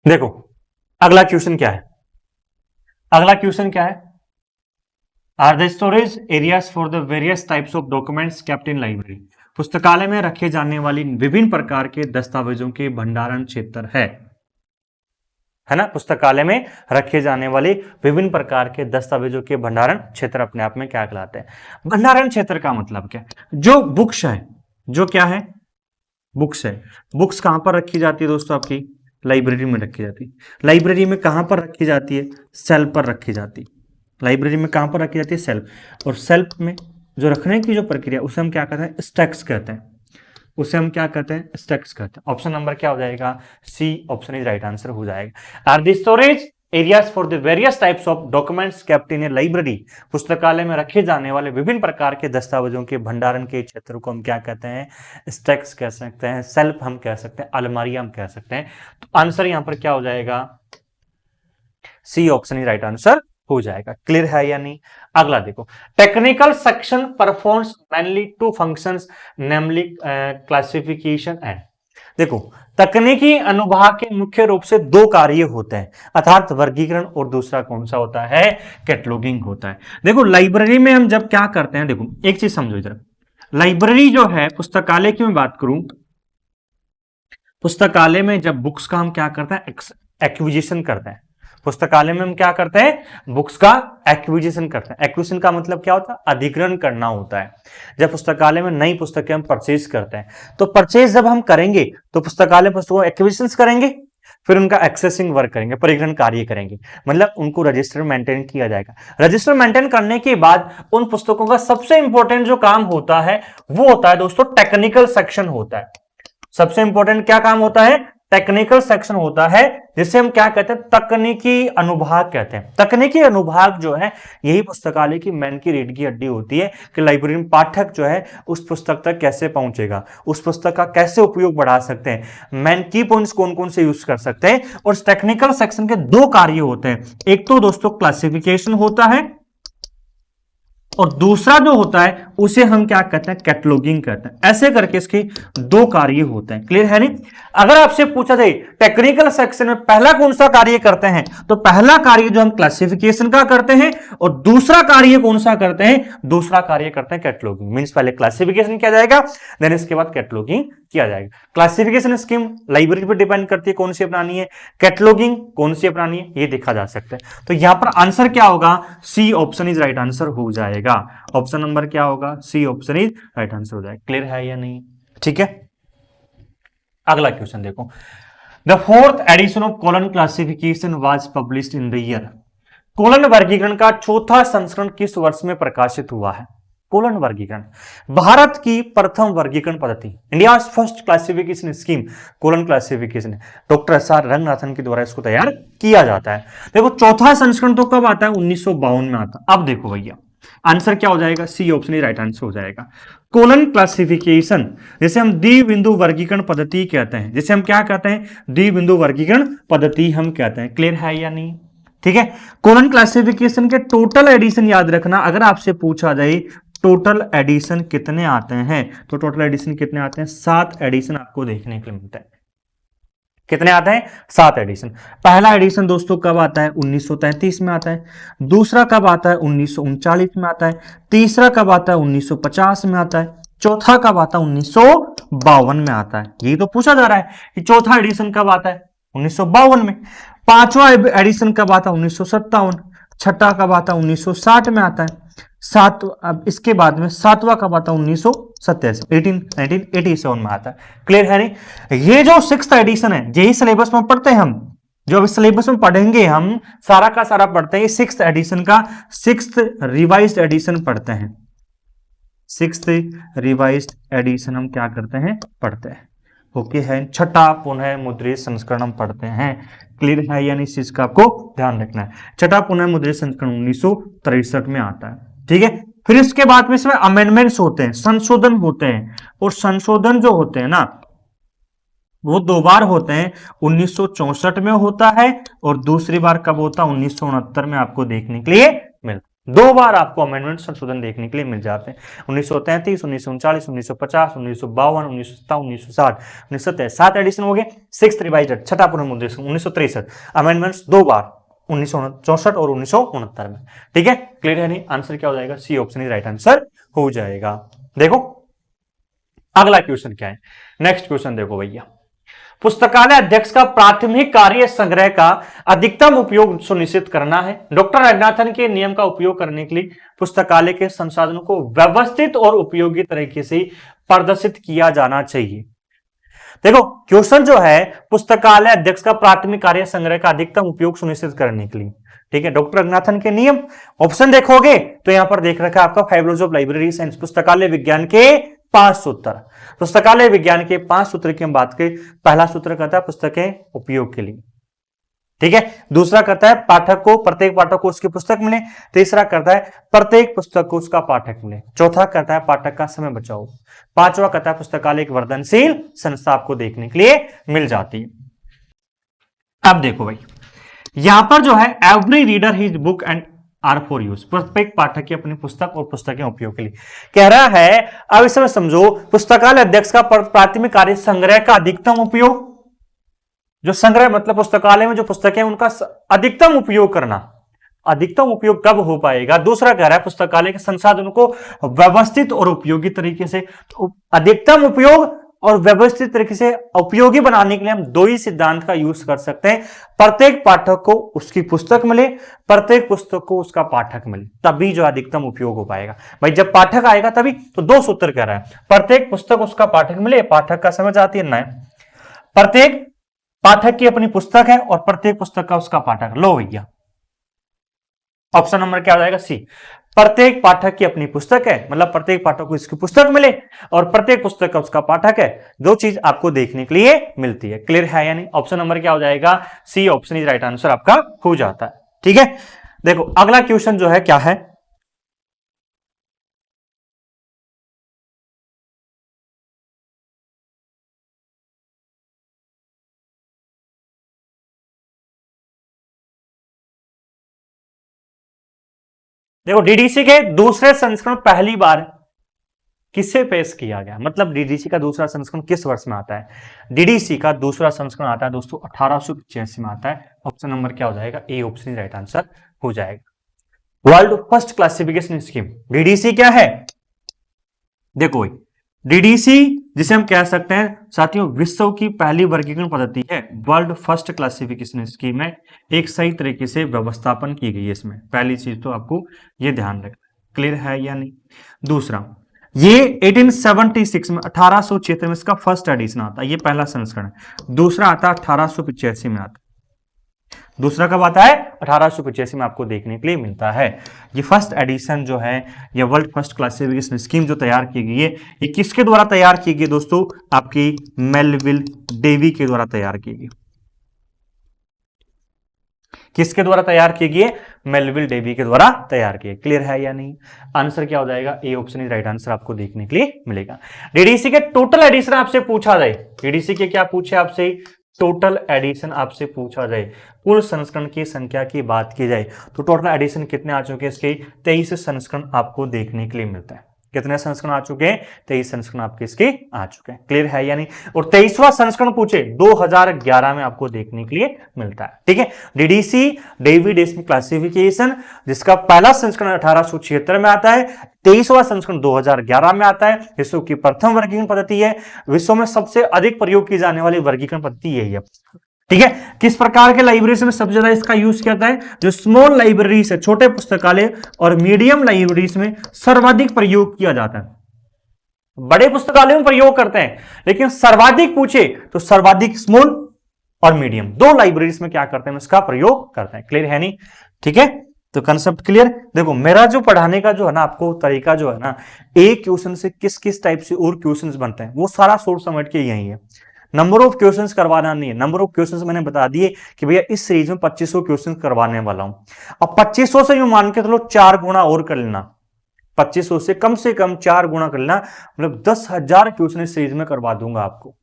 देखो अगला क्वेश्चन क्या है, अगला क्वेश्चन क्या है, are the storage areas for the various types of documents kept in library. पुस्तकालय में रखे जाने वाली विभिन्न प्रकार के दस्तावेजों के भंडारण क्षेत्र है ना। पुस्तकालय में रखे जाने वाले विभिन्न प्रकार के दस्तावेजों के भंडारण क्षेत्र अपने आप में क्या कहलाते हैं। भंडारण क्षेत्र का मतलब क्या है, जो बुक्स है, जो क्या है, बुक्स है, बुक्स कहां पर रखी जाती है दोस्तों, आपकी लाइब्रेरी में रखी जाती है। लाइब्रेरी में कहां पर रखी जाती है, सेल्फ पर रखी जाती है। लाइब्रेरी में कहां पर रखी जाती है, सेल्फ, और सेल्फ में जो रखने की जो प्रक्रिया, उसे हम क्या कहते हैं, स्टैक्स कहते हैं, उसे हम क्या कहते हैं, स्टैक्स कहते हैं। ऑप्शन नंबर क्या हो जाएगा, C option is right answer हो जाएगा। Are the storage areas for the various types of documents kept in a library. पुस्तकालय में रखे जाने वाले विभिन्न प्रकार के दस्तावेजों के भंडारण के क्षेत्र को हम क्या कहते हैं, स्टैक्स कह सकते हैं, सेल्फ हम कह सकते हैं, अलमारियां हम कह सकते हैं। तो आंसर यहां पर क्या हो जाएगा, C option is right answer हो जाएगा। क्लियर है या नहीं। अगला देखो, technical section performs mainly two functions namely classification and. देखो तकनीकी अनुभाग के मुख्य रूप से दो कार्य होते हैं, अर्थात वर्गीकरण, और दूसरा कौन सा होता है, कैटलॉगिंग होता है। देखो लाइब्रेरी में हम जब क्या करते हैं, देखो एक चीज समझो इधर, लाइब्रेरी जो है, पुस्तकालय की मैं बात करूं, पुस्तकालय में जब बुक्स का हम क्या करते हैं, एक्विजिशन करते हैं। पुस्तकालय में हम क्या करते हैं, बुक्स का एक्विजिशन करते हैं। एक्विजिशन का मतलब क्या होता है, अधिग्रहण करना होता है। जब पुस्तकालय में नई पुस्तकें हम परचेज करते हैं, तो परचेज जब हम करेंगे तो पुस्तकालय पुस्तकों एक्विजिशन करेंगे, फिर उनका एक्सेसिंग वर्क करेंगे, परिग्रहण कार्य करेंगे, मतलब उनको रजिस्टर मेंटेन किया जाएगा। रजिस्टर मेंटेन करने के बाद उन पुस्तकों का सबसे इंपॉर्टेंट जो काम होता है वो होता है दोस्तों टेक्निकल सेक्शन होता है। सबसे इंपॉर्टेंट क्या काम होता है, टेक्निकल सेक्शन होता है, जिसे हम क्या कहते हैं, तकनीकी अनुभाग कहते हैं। तकनीकी अनुभाग जो है यही पुस्तकालय की मेन की रीढ़ की हड्डी होती है कि लाइब्रेरी में पाठक जो है उस पुस्तक तक कैसे पहुंचेगा, उस पुस्तक का कैसे उपयोग बढ़ा सकते हैं, मेन की पॉइंट्स कौन कौन से यूज कर सकते हैं। और इस टेक्निकल सेक्शन के दो कार्य होते हैं, एक तो दोस्तों क्लासिफिकेशन होता है, और दूसरा जो होता है उसे हम क्या कहते हैं, कैटलॉगिंग कहते हैं। ऐसे करके इसके दो कार्य होते हैं। क्लियर है नहीं? अगर आपसे पूछा जाए टेक्निकल सेक्शन में पहला कौन सा कार्य करते हैं, तो पहला कार्य जो हम क्लासिफिकेशन का करते हैं, और दूसरा कार्य कौन सा करते हैं, दूसरा कार्य करते हैं कैटलॉगिंग। मींस पहले क्लासिफिकेशन किया जाएगा, देन इसके बाद कैटलॉगिंग किया जाएगा। क्लासिफिकेशन स्कीम लाइब्रेरी पर डिपेंड करती है कौन सी अपनानी है, कैटलॉगिंग कौन सी अपनानी है, ये देखा जा सकता है। तो यहां पर आंसर क्या होगा, C option is right answer हो जाएगा। ऑप्शन नंबर क्या होगा, C option is right answer हो जाएगा। क्लियर है या नहीं? ठीक है, अगला क्वेश्चन देखो। The fourth edition of colon classification was published in the year. Colon वर्गीकरण का चौथा संस्करण किस वर्ष में प्रकाशित हुआ है? कॉलन वर्गीकरण भारत की प्रथम वर्गीकरण पद्धति, India first classification scheme colon classification है। Doctor S R. रंगनाथन के द्वारा इसको तैयार किया जाता है। देखो चौथा संस्करण तो कब आता है, 1952 में आता है। अब देखो भैया आंसर क्या हो जाएगा, सी ऑप्शन ही राइट आंसर हो जाएगा। कॉलन क्लासिफिकेशन जिसे हम द्विबिंदु वर्गीकरण पद्धति कहते हैं, जिसे हम क्या कहते हैं, द्विबिंदु वर्गीकरण पद्धति हम कहते हैं। क्लियर है या नहीं? ठीक है, कॉलन क्लासिफिकेशन के टोटल एडिशन याद रखना। अगर आपसे पूछा जाए टोटल एडिशन कितने आते हैं, तो टोटल एडिशन कितने आते हैं, 7 एडिशन आपको देखने के लिए मिलता है। कितने आते हैं, 7 एडिशन। पहला एडिशन दोस्तों कब आता है, 1933 में आता है। दूसरा कब आता है, 1939 में आता है। तीसरा कब आता है, 1950 में आता है। चौथा कब आता है, 1952 में आता है। यही तो पूछा जा रहा है कि चौथा एडिशन कब आता है, 1952 में। पांचवा एडिशन कब आता है, 1957। छठा कब आता है, 1960 में आता है। अब इसके बाद में सातवां कब आता है, 1987 में आता है। क्लियर है नहीं? ये जो 6th एडिशन है यही सिलेबस में पढ़ते हैं हम, जो अभी सिलेबस में पढ़ेंगे हम सारा का सारा पढ़ते हैं। 6th एडिशन का 6th रिवाइज्ड एडिशन पढ़ते हैं। 6th रिवाइज्ड एडिशन हम क्या करते हैं, पढ़ते हैं। ओके है। छठा पुनः मुद्रित संस्करण हम पढ़ते हैं। क्लियर है यानी इस चीज का आपको ध्यान रखना है। छठा पुनः मुद्रित संस्करण 1963 में आता है। ठीक है, फिर इसके बाद में इसमें अमेंडमेंट्स होते हैं, संशोधन होते हैं, और संशोधन जो होते हैं ना वो 2 बार होते हैं। 1964 में होता है और दूसरी बार कब होता है, 1969 में आपको देखने के लिए मिलता है। 2 बार आपको अमेंडमेंट संशोधन देखने के लिए मिल जाते हैं, 1933, 1939, 1950, 1952, 1957, 1960, 1970। 7 एडिशन हो गए। 6th रिवाइज्ड छठा पुनर्मुद्रित 1963, अमेंडमेंट्स 2 बार 1964 और 1969 में। ठीक है, क्लियर है नहीं? आंसर क्या हो जाएगा, C option is right answer हो जाएगा। देखो अगला क्वेश्चन क्या है, नेक्स्ट क्वेश्चन देखो भैया। पुस्तकालय अध्यक्ष का प्राथमिक कार्य संग्रह का अधिकतम उपयोग सुनिश्चित करना है। डॉक्टर रंगनाथन के नियम का उपयोग करने के लिए पुस्तकालय के संसाधनों को व्यवस्थित और उपयोगी तरीके से प्रदर्शित किया जाना चाहिए। देखो क्वेश्चन जो है, पुस्तकालय अध्यक्ष का प्राथमिक कार्य संग्रह का अधिकतम उपयोग सुनिश्चित करने के लिए। ठीक है, डॉक्टर रंगनाथन के नियम। ऑप्शन देखोगे तो यहां पर देख रखा है आपका फाइलोज ऑफ लाइब्रेरी साइंस, पुस्तकालय विज्ञान के 5 सूत्र। पुस्तकालय विज्ञान के 5 सूत्र की हम बात करें, पहला सूत्र कहता है पुस्तकें उपयोग के लिए। ठीक है, दूसरा कहता है पाठक को, प्रत्येक पाठक को उसकी पुस्तक मिले। तीसरा कहता है प्रत्येक पुस्तक को उसका पाठक मिले। चौथा कहता है पाठक का समय बचाओ। पांचवा कहता है पुस्तकालय एक वर्धनशील संस्था आपको देखने के लिए मिल जाती है। अब देखो भाई यहां पर जो है every reader his book and are for use, प्रत्येक पाठक की अपनी पुस्तक और पुस्तकें उपयोग के लिए कह रहा है। अब इसमें समझो पुस्तकालय अध्यक्ष का प्राथमिक कार्य संग्रह का अधिकतम उपयोग, जो संग्रह मतलब पुस्तकालय में जो पुस्तकें उनका अधिकतम उपयोग करना। अधिकतम उपयोग कब हो पाएगा? दूसरा कह रहा है पुस्तकालय के संसाधनों को व्यवस्थित और उपयोगी तरीके से, तो अधिकतम उपयोग और व्यवस्थित तरीके से उपयोगी बनाने के लिए हम दो ही सिद्धांत का यूज कर सकते हैं। प्रत्येक पाठक को उसकी पुस्तक मिले, प्रत्येक पुस्तक को उसका पाठक मिले, तभी जो अधिकतम उपयोग हो पाएगा। भाई जब पाठक आएगा तभी तो। दो सूत्र कह रहा है, प्रत्येक पुस्तक उसका पाठक मिले, पाठक का समझ आती है ना, प्रत्येक पाठक की अपनी पुस्तक है और प्रत्येक पुस्तक का उसका पाठक। लो भैया, ऑप्शन नंबर क्या हो जाएगा? सी। प्रत्येक पाठक की अपनी पुस्तक है मतलब प्रत्येक पाठक को इसकी पुस्तक मिले और प्रत्येक पुस्तक का उसका पाठक है, दो चीज आपको देखने के लिए मिलती है। क्लियर है या नहीं? ऑप्शन नंबर क्या हो जाएगा? C option is right answer आपका हो जाता है। ठीक है, देखो अगला क्वेश्चन जो है क्या है, देखो डीडीसी के दूसरे संस्करण पहली बार किसे पेश किया गया, मतलब डीडीसी का दूसरा संस्करण किस वर्ष में आता है? डीडीसी का दूसरा संस्करण आता है दोस्तों 1885 में आता है। ऑप्शन नंबर क्या हो जाएगा? ए ऑप्शन राइट आंसर हो जाएगा। World first classification scheme, DDC क्या है? देखो डीडीसी जिसे हम कह सकते हैं साथियों विश्व की पहली वर्गीकरण पद्धति है। वर्ल्ड फर्स्ट क्लासिफिकेशन स्कीम में एक सही तरीके से व्यवस्थापन की गई है इसमें, पहली चीज तो आपको ये ध्यान रखना। क्लियर है या नहीं? दूसरा, ये 1876 में 1876 में इसका फर्स्ट एडिशन आता है, ये पहला संस्करण है। दूसरा आता है 1885 में आता है। दूसरा कब आता है? 1885 में आपको देखने के लिए मिलता है। ये फर्स्ट एडिशन जो है, ये वर्ल्ड फर्स्ट क्लासिफिकेशन स्कीम जो तैयार की गई है, ये किसके द्वारा तैयार की गई दोस्तों? आपकी मेलविल डेवी के द्वारा तैयार की गई। किसके द्वारा तैयार की गई? मेलविल डेवी के द्वारा तैयार की। क्लियर है या नहीं? आंसर क्या हो जाएगा? A option is right answer आपको देखने के लिए मिलेगा। डीडीसी के टोटल एडिशन आपसे पूछा जाए, डीडीसी के क्या पूछे आपसे? टोटल एडिशन आपसे पूछा जाए, कुल संस्करण की संख्या की बात की जाए तो टोटल एडिशन कितने आ चुके हैं इसके? 23 संस्करण आपको देखने के लिए मिलता है। कितने संस्करण आ चुके हैं? 23 संस्करण आपके इसके आ चुके हैं। क्लियर है या नहीं? और 23वां संस्करण पूछे 2011 में आपको देखने के लिए मिलता है। ठीक है, डीडीसी डेवी डेसिमल क्लासिफिकेशन जिसका पहला संस्करण 1876 में आता है, 23वां संस्करण 2011 में आता है। विश्व की प्रथम वर्गीकरण पद्धति है, विश्व में सबसे अधिक प्रयोग की जाने वाली वर्गीकरण पद्धति यही है। ठीक है, किस प्रकार के लाइब्रेरीज में सबसे ज्यादा इसका यूज किया जाता है? जो स्मॉल लाइब्रेरीज है, छोटे पुस्तकालय और मीडियम लाइब्रेरीज में सर्वाधिक प्रयोग किया जाता है। बड़े पुस्तकालयों में प्रयोग करते हैं, लेकिन सर्वाधिक पूछे तो सर्वाधिक स्मॉल और मीडियम दो लाइब्रेरीज में क्या करते हैं? इसका प्रयोग करते हैं। क्लियर है नहीं? ठीक है, तो कंसेप्ट क्लियर। देखो मेरा जो पढ़ाने का जो है ना आपको तरीका जो है ना, एक क्वेश्चन से किस किस टाइप से और क्वेश्चंस बनते हैं वो सारा सोर्स समेट के यही है। नंबर ऑफ क्वेश्चंस करवाना नहीं है, नंबर ऑफ क्वेश्चंस मैंने बता दिए कि भैया इस सीरीज में 2500 क्वेश्चंस करवाने वाला हूं। अब 2500 से मान के चलो 4 गुना और कर लेना, 2500 से कम 4 गुना कर लेना, मतलब 10,000 क्वेश्चन इस सीरीज में करवा दूंगा आपको।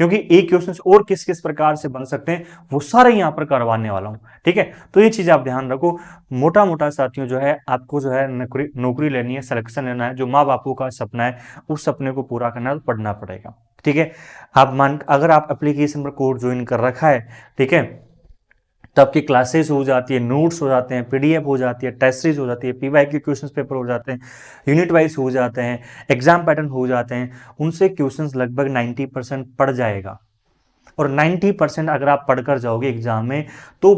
क्योंकि एक क्वेश्चन और किस किस प्रकार से बन सकते हैं वो सारे यहां पर करवाने वाला हूं। ठीक है, तो ये चीज आप ध्यान रखो। मोटा मोटा साथियों जो है आपको जो है नौकरी लेनी है, सिलेक्शन लेना है, जो माँ बापू का सपना है उस सपने को पूरा करना है तो पढ़ना पड़ेगा। ठीक है, अगर आप एप्लीकेशन पर कोर्स ज्वाइन कर रखा है, ठीक है, तो आपकी क्लासेस हो जाती है, नोट्स हो जाते हैं, पीडीएफ हो जाती है, टेस्ट सीरीज हो जाती है, पीवाई के क्वेश्चंस पेपर हो जाते हैं, यूनिट वाइज हो जाते हैं, एग्जाम पैटर्न हो जाते हैं, उनसे क्वेश्चंस लगभग 90% पढ़ जाएगा। और 90% अगर आप पढ़कर जाओगे एग्जाम में तो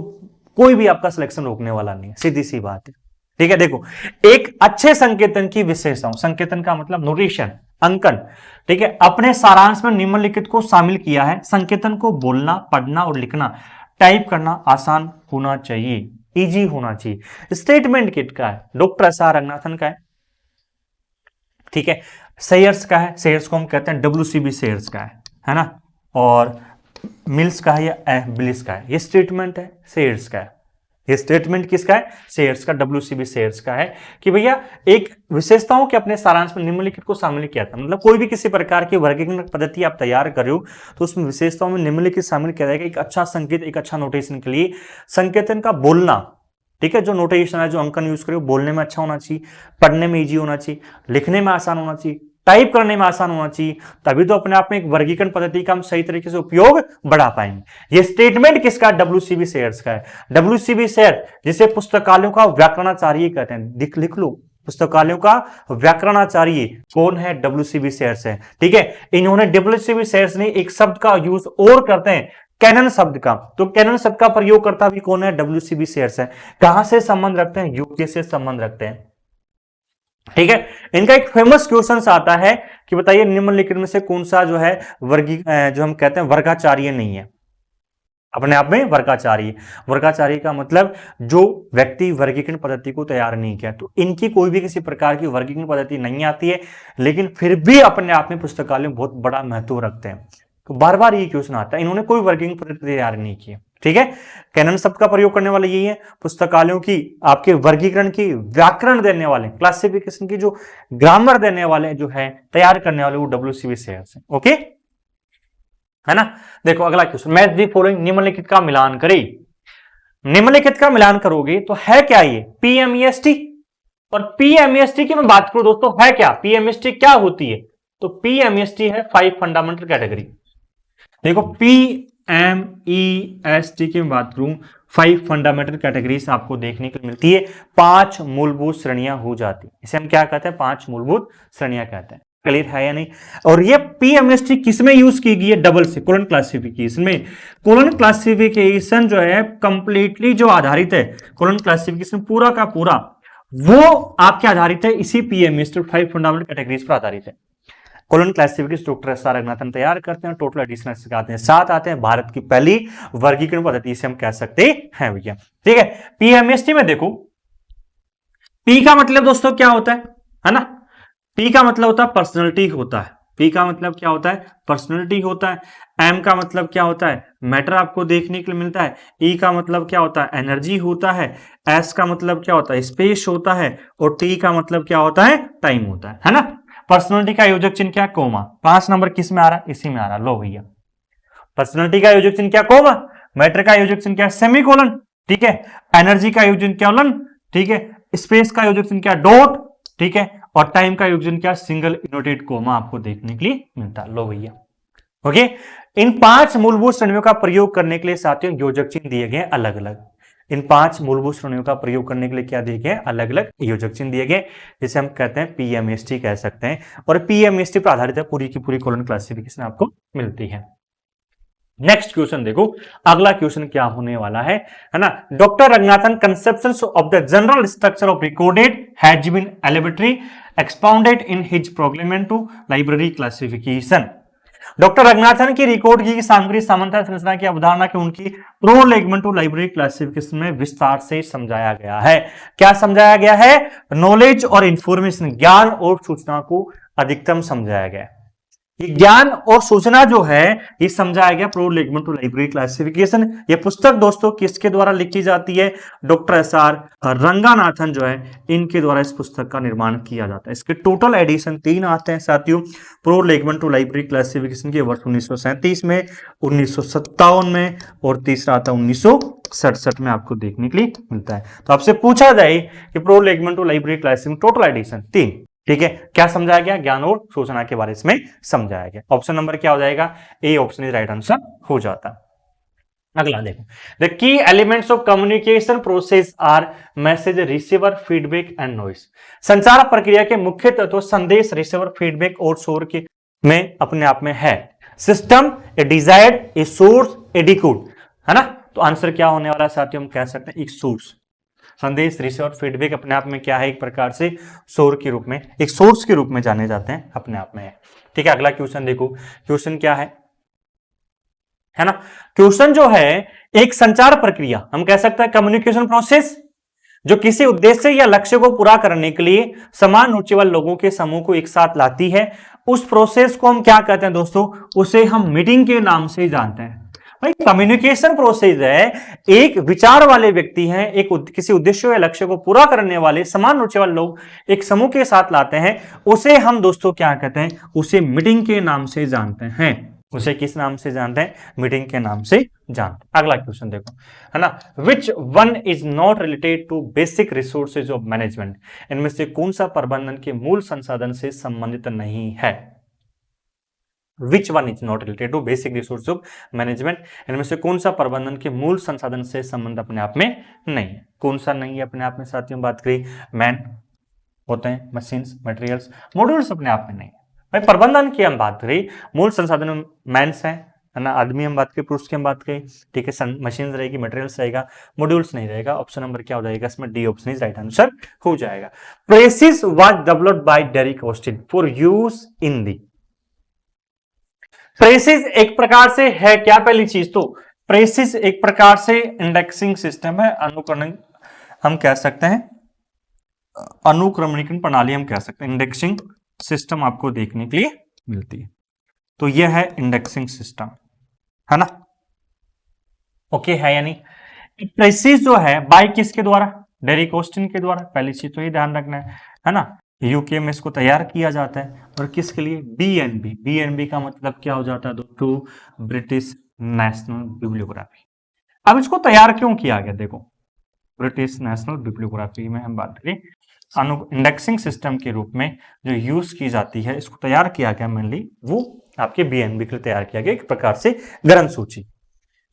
कोई भी आपका सिलेक्शन रोकने वाला नहीं है, सीधी सी बात है। ठीक है, देखो एक अच्छे संकेतन की विशेषताओं, संकेतन का मतलब नोटेशन, अंकन, ठीक है, अपने सारांश में निम्नलिखित को शामिल किया है। संकेतन को बोलना, पढ़ना और लिखना, टाइप करना आसान होना चाहिए, इजी होना चाहिए। स्टेटमेंट किट का है, डॉक्टर एस आर रंगनाथन का है। ठीक है, शेयर्स का है, शेयर्स को हम कहते हैं WCB शेयर्स का है ना, और मिल्स का है या बिलिस का है। ये स्टेटमेंट है शेयर्स का है। ये स्टेटमेंट किसका है? शेयर्स का, WCB शेयर्स का है कि भैया एक विशेषताओं के अपने सारांश में निम्नलिखित को शामिल किया था। मतलब कोई भी किसी प्रकार की वर्गीकरण पद्धति आप तैयार कर रहे हो तो उसमें विशेषताओं में निम्नलिखित शामिल किया जाएगा। एक अच्छा संकेत, एक अच्छा नोटेशन के लिए संकेतन का बोलना, ठीक है, जो नोटेशन है, जो अंकन यूज करे बोलने में अच्छा होना चाहिए, पढ़ने में इजी होना चाहिए, लिखने में आसान होना चाहिए, टाइप करने में आसान होना चाहिए, तभी तो अपने आप में एक वर्गीकरण पद्धति का हम सही तरीके से उपयोग बढ़ा पाएंगे। ये स्टेटमेंट किसका? डब्ल्यूसीबी शेयर्स का है। डब्ल्यूसीबी शेयर जिसे पुस्तकालयों का व्याकरणाचार्य कहते हैं, लिख लो, पुस्तकालयों का व्याकरणाचार्य कौन है? डब्ल्यूसीबी शेयर्स है। ठीक है, इन्होंने डब्ल्यूसीबी शेयर्स ने एक शब्द का यूज और करते हैं, कैनन शब्द का, तो कैनन शब्द का प्रयोग करता भी कौन है? डब्ल्यूसीबी शेयर्स है। कहां से संबंध रखते हैं? यूके से संबंध रखते हैं। ठीक है, इनका एक फेमस क्वेश्चन आता है कि बताइए निम्नलिखित में से कौन सा जो है जो हम कहते हैं वर्गाचार्य नहीं है, अपने आप में वर्गाचार्य। वर्गाचार्य का मतलब जो व्यक्ति वर्गीकरण पद्धति को तैयार नहीं किया, तो इनकी कोई भी किसी प्रकार की वर्गीकरण पद्धति नहीं आती है, लेकिन फिर भी अपने आप में पुस्तकालय में बहुत बड़ा महत्व रखते हैं। तो बार बार ये क्वेश्चन आता है, इन्होंने कोई वर्गीकरण पद्धति तैयार नहीं की। ठीक है, कैनन शब्द का प्रयोग करने वाले यही है, पुस्तकालयों की आपके वर्गीकरण की व्याकरण देने वाले, क्लासिफिकेशन की जो ग्रामर देने वाले जो है तैयार करने वाले, वो डब्ल्यूसीबी शेयर्स है। ओके, है ना। देखो अगला क्वेश्चन, मैच दी फॉलोइंग, निम्नलिखित का मिलान करें। निम्नलिखित का मिलान करोगे तो है क्या? ये पीएमईएसटी। और पीएमईएसटी की मैं बात करूं दोस्तों, है क्या? पीएमईएसटी क्या होती है? तो पीएमईएसटी है 5 फंडामेंटल कैटेगरी। देखो पीएमईएसटी की मैं बात करूं, 5 फंडामेंटल कैटेगरीज आपको देखने को मिलती है, 5 मूलभूत श्रेणियां हो जाती है। इसे हम क्या कहते हैं? 5 मूलभूत श्रेणियां कहते हैं। क्लियर है या नहीं? और ये पीएमएसटी किसमें यूज की गई है? डबल से, कोलन क्लासिफिकेशन में। कोलन क्लासिफिकेशन जो है कंप्लीटली जो आधारित है, कोलन क्लासिफिकेशन पूरा का पूरा वो आपके आधारित है इसी पीएमएसटी 5 फंडामेंटल कैटेगरीज पर आधारित है। Colon classification doctor S R Ranganathan तैयार करते हैं, टोटल एडिशन सिखाते हैं, 7 आते हैं। भारत की पहली वर्गीकरण पद्धति से हम कह सकते हैं भैया। ठीक है, पीएमएसटी में देखो, पी का मतलब दोस्तों क्या होता है ना? पी का मतलब होता है पर्सनैलिटी होता है। पी का मतलब क्या होता है? पर्सनैलिटी होता है। एम का मतलब क्या होता है? मैटर आपको देखने के लिए मिलता है। ई का मतलब क्या होता है? एनर्जी होता है। एस का मतलब क्या होता है? स्पेस होता है। और टी का मतलब क्या होता है? टाइम होता है ना। पर्सनैलिटी का योजक चिन्ह क्या? कोमा। 5 नंबर किस में आ रहा है? इसी में आ रहा है। लो भैया, पर्सनैलिटी का योजक चिन्ह क्या? कोमा। मैटर का योजक चिन्ह क्या? सेमीकोलन। ठीक है, एनर्जी का योजक चिन्ह क्या? कोलन। ठीक है, स्पेस का योजक चिन्ह क्या? डॉट। ठीक है, और टाइम का योजन क्या? सिंगल इनवर्टेड कोमा आपको देखने के लिए मिलता है। लो भैया, ओके। इन 5 मूलभूत श्रेणियों का प्रयोग करने के लिए साथियों योजक चिन्ह दिए गए अलग अलग। इन 5 मूलभूत श्रेणियों का प्रयोग करने के लिए क्या दिए गए? अलग अलग योजक चिन्ह दिए गए, जिसे हम कहते हैं पीएमएसटी कह सकते हैं। और पीएमएसटी पर आधारित है पूरी की पूरी कोलन क्लासिफिकेशन आपको मिलती है। नेक्स्ट क्वेश्चन देखो, अगला क्वेश्चन क्या होने वाला है ना। Doctor Ranganathan conceptions of the general structure of recorded has been elaborately expounded in his prolegomena to library classification. Doctor Ranganathan की रिकॉर्ड की सामग्री सामान्यतः संरचना की अवधारणा के उनकी प्रोलेगमेंट टू लाइब्रेरी क्लासिफिकेशन में विस्तार से समझाया गया है। क्या समझाया गया है? नॉलेज और इंफॉर्मेशन, ज्ञान और सूचना को अधिकतम समझाया गया है। ये ज्ञान और सूचना जो है ये समझाया गया प्रोलेगमेंट टू लाइब्रेरी क्लासिफिकेशन। ये पुस्तक दोस्तों किसके द्वारा लिखी जाती है? डॉक्टर एस आर रंगनाथन जो है इनके द्वारा इस पुस्तक का निर्माण किया जाता है। इसके टोटल एडिशन 3 आते हैं साथियों, प्रोलेगमेंट टू लाइब्रेरी क्लासिफिकेशन के वर्ष 1937 में, 1957 में, और तीसरा आता है 1967 में आपको देखने के लिए मिलता है। तो आपसे पूछा जाए कि prolegomena to library classification total edition 3, ठीक है, क्या समझाया गया? ज्ञान और सूचना के बारे में समझाया गया। ऑप्शन नंबर क्या हो जाएगा? A option is right answer हो जाता। अगला देखो, the key elements of communication process are message receiver, feedback and noise. संचार प्रक्रिया के मुख्य तत्व संदेश, रिसीवर, फीडबैक और शोर के में अपने आप में है। System, A desired, a source, A decode, है ना। तो आंसर क्या होने वाला है साथियों? हम कह सकते हैं एक सोर्स। संदेश, रिसीवर, फीडबैक अपने आप में क्या है? एक प्रकार से शोर के रूप में, एक सोर्स के रूप में जाने जाते हैं, अपने आप में है। ठीक है, अगला क्वेश्चन देखो, क्वेश्चन क्या है ना। क्वेश्चन जो है एक संचार प्रक्रिया, हम कह सकते हैं कम्युनिकेशन प्रोसेस, जो किसी उद्देश्य या लक्ष्य को पूरा करने के लिए समान रुचि वाले लोगों के समूह को एक साथ लाती है। उस प्रोसेस को हम क्या कहते हैं दोस्तों? उसे हम मीटिंग के नाम से जानते हैं। भाई कम्युनिकेशन प्रोसेस है, एक विचार वाले व्यक्ति हैं, एक किसी उद्देश्य या लक्ष्य को पूरा करने वाले समान रुचि वाले लोग एक समूह के साथ लाते हैं, उसे हम दोस्तों क्या कहते हैं? उसे मीटिंग के नाम से जानते हैं। उसे किस नाम से जानते हैं? मीटिंग के नाम से जानते हैं। अगला क्वेश्चन देखो, है ना, which one is not related to basic resources of management, इनमें से कौन सा प्रबंधन के मूल संसाधन से संबंधित नहीं है? Which one is not related to basic resource of management, इनमें से कौन सा प्रबंधन के मूल संसाधन से संबंध अपने आप में नहीं है? कौन सा नहीं है अपने आप में साथियों? बात करें, मैन होते हैं, मशीन्स, मटेरियल्स, मॉड्यूल्स अपने आप में नहीं है। भाई प्रबंधन की हम बात करें, मूल संसाधन मैंस है ना, आदमी हम बात करें, पुरुष की हम बात करें, ठीक है, मशीन रहेगी, मटेरियल्स रहेगा, मॉड्यूल्स नहीं रहेगा। ऑप्शन नंबर क्या हो जाएगा इसमें? D option is right answer हो जाएगा। PRECIS was developed by Derek Austin for use in the, PRECIS एक प्रकार से है क्या? पहली चीज तो प्रेसिस एक प्रकार से इंडेक्सिंग सिस्टम है, अनुक्रमण हम कह सकते हैं, अनुक्रमणीकरण प्रणाली हम कह सकते हैं, इंडेक्सिंग सिस्टम आपको देखने के लिए मिलती है। तो यह है इंडेक्सिंग सिस्टम, है ना, ओके है या नहीं? प्रेसिस जो है बाय किसके द्वारा? डेरिक ऑस्टिन के द्वारा, पहली चीज तो ये ध्यान रखना है ना। यूके में इसको तैयार किया जाता है, और किसके लिए? बीएनबी। बीएनबी का मतलब क्या हो जाता है दोस्तों? British national bibliography. अब इसको तैयार क्यों किया गया? देखो, ब्रिटिश नेशनल बिब्लियोग्राफी में हम बात करें, इंडेक्सिंग सिस्टम के रूप में जो यूज की जाती है, इसको तैयार किया गया मेनली वो आपके बीएनबी के लिए तैयार किया गया, एक प्रकार से ग्रंथ सूची।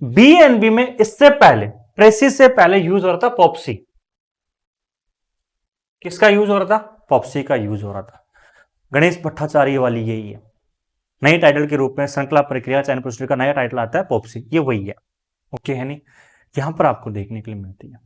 बीएनबी में इससे पहले, प्रेसिस से पहले यूज हो रहा था पॉप्सी। किसका यूज हो रहा था? पॉप्सी का यूज हो रहा था। गणेश भट्टाचार्य वाली यही है, नई टाइटल के रूप में श्रृंखला प्रक्रिया चयन प्रोसीजर का नया टाइटल आता है पॉप्सी, ये वही है, ओके है नहीं? यहां पर आपको देखने के लिए मिलती है।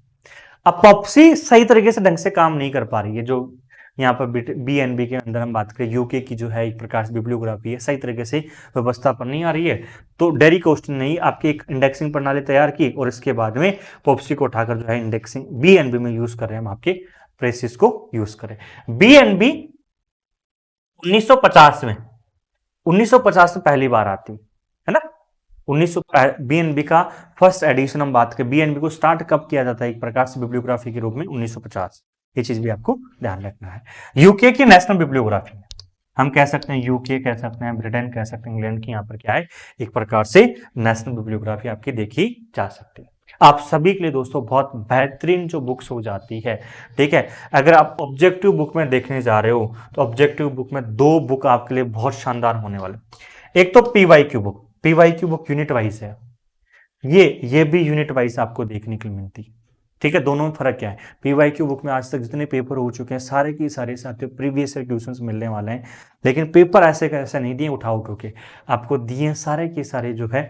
अब पॉप्सी सही तरीके से ढंग से काम नहीं कर पा रही है, जो यहाँ पर बीएनबी के अंदर हम बात करें, यूके की जो है एक प्रकार से बिब्लियोग्राफी है, सही तरीके से व्यवस्था पर नहीं आ रही है। तो डेरिक ऑस्टिन ने आपकी एक इंडेक्सिंग प्रणाली तैयार की, और इसके बाद में पॉप्सी को उठाकर जो है इंडेक्सिंग बीएनबी में यूज कर रहे हैं, हम आपके प्रेसिस को यूज करें। बीएनबी 1950 में, 1950 में पहली बार आती है ना, 1900 बीएनबी का फर्स्ट एडिशन हम बात करें, बीएनबी को स्टार्ट कब किया जाता है एक प्रकार से बिब्लियोग्राफी के रूप में? 1950। ये चीज भी आपको ध्यान रखना है। यूके की नेशनल बिब्लियोग्राफी हम कह सकते हैं, यूके कह सकते हैं, ब्रिटेन कह सकते हैं, इंग्लैंड की यहाँ पर क्या है एक प्रकार से नेशनल बिब्लियोग्राफी आपकी देखी जा सकती है। आप सभी के लिए दोस्तों बहुत बेहतरीन जो बुक्स हो जाती है, ठीक है। अगर आप ऑब्जेक्टिव बुक में देखने जा रहे हो तो ऑब्जेक्टिव बुक में दो बुक आपके लिए बहुत शानदार होने वाले। एक तो PYQ book, PYQ book unit wise है, ये भी यूनिट वाइज आपको देखने के लिए मिलती है, ठीक है। दोनों में फर्क क्या है? पीवाईक्यू बुक में आज तक जितने पेपर हो चुके हैं सारे के सारे साथियों प्रीवियस ईयर क्वेश्चंस मिलने वाले हैं, लेकिन पेपर ऐसे कैसे नहीं दिए उठा के आपको दिए, सारे के सारे जो है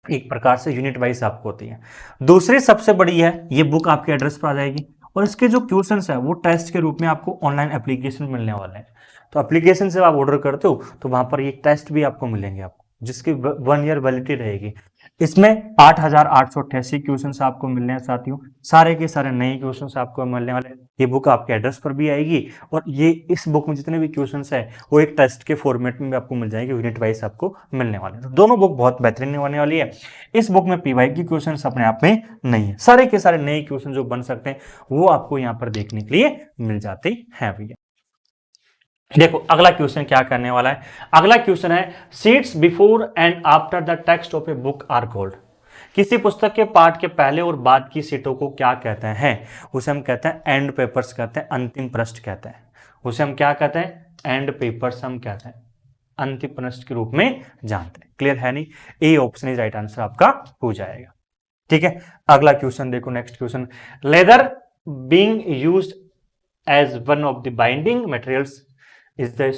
एक प्रकार से यूनिट वाइज आपको होती है। दूसरी सबसे बड़ी है, ये बुक आपके एड्रेस पर आ जाएगी, और इसके जो क्वेश्चंस है वो टेस्ट के रूप में आपको ऑनलाइन एप्लीकेशन मिलने वाले हैं। तो एप्लीकेशन से आप ऑर्डर करते हो तो वहां पर एक टेस्ट भी आपको मिलेंगे, आपको जिसकी 1 ईयर वैलिडिटी रहेगी। इसमें 8,888 क्वेश्चंस आपको मिलने हैं साथियों, सारे के सारे नए क्वेश्चंस आपको मिलने वाले हैं। ये बुक आपके एड्रेस पर भी आएगी, और ये इस बुक में जितने भी क्वेश्चंस है वो एक टेस्ट के फॉर्मेट में भी आपको मिल जाएंगे, यूनिट वाइज आपको मिलने वाले हैं। तो दोनों बुक बहुत बेहतरीन होने वाली है। इस बुक में पीवाई की क्वेश्चंस अपने आप में नहीं है, सारे के सारे नए क्वेश्चन जो बन सकते हैं वो आपको यहाँ पर देखने के लिए मिल जाते हैं भैया। देखो अगला क्वेश्चन क्या करने वाला है, अगला क्वेश्चन है sheets before and after the text of a book are called. किसी पुस्तक के पाठ के पहले और बाद की सीटों को क्या कहते हैं? उसे हम कहते हैं एंड पेपर्स कहते हैं, अंतिम पृष्ठ कहते हैं। उसे हम क्या कहते हैं? एंड पेपर्स हम कहते हैं, अंतिम पृष्ठ के रूप में जानते हैं। क्लियर है नहीं? A option is right answer आपका हो जाएगा, ठीक है। अगला क्वेश्चन देखो, next question, leather being used as one of the binding materials is the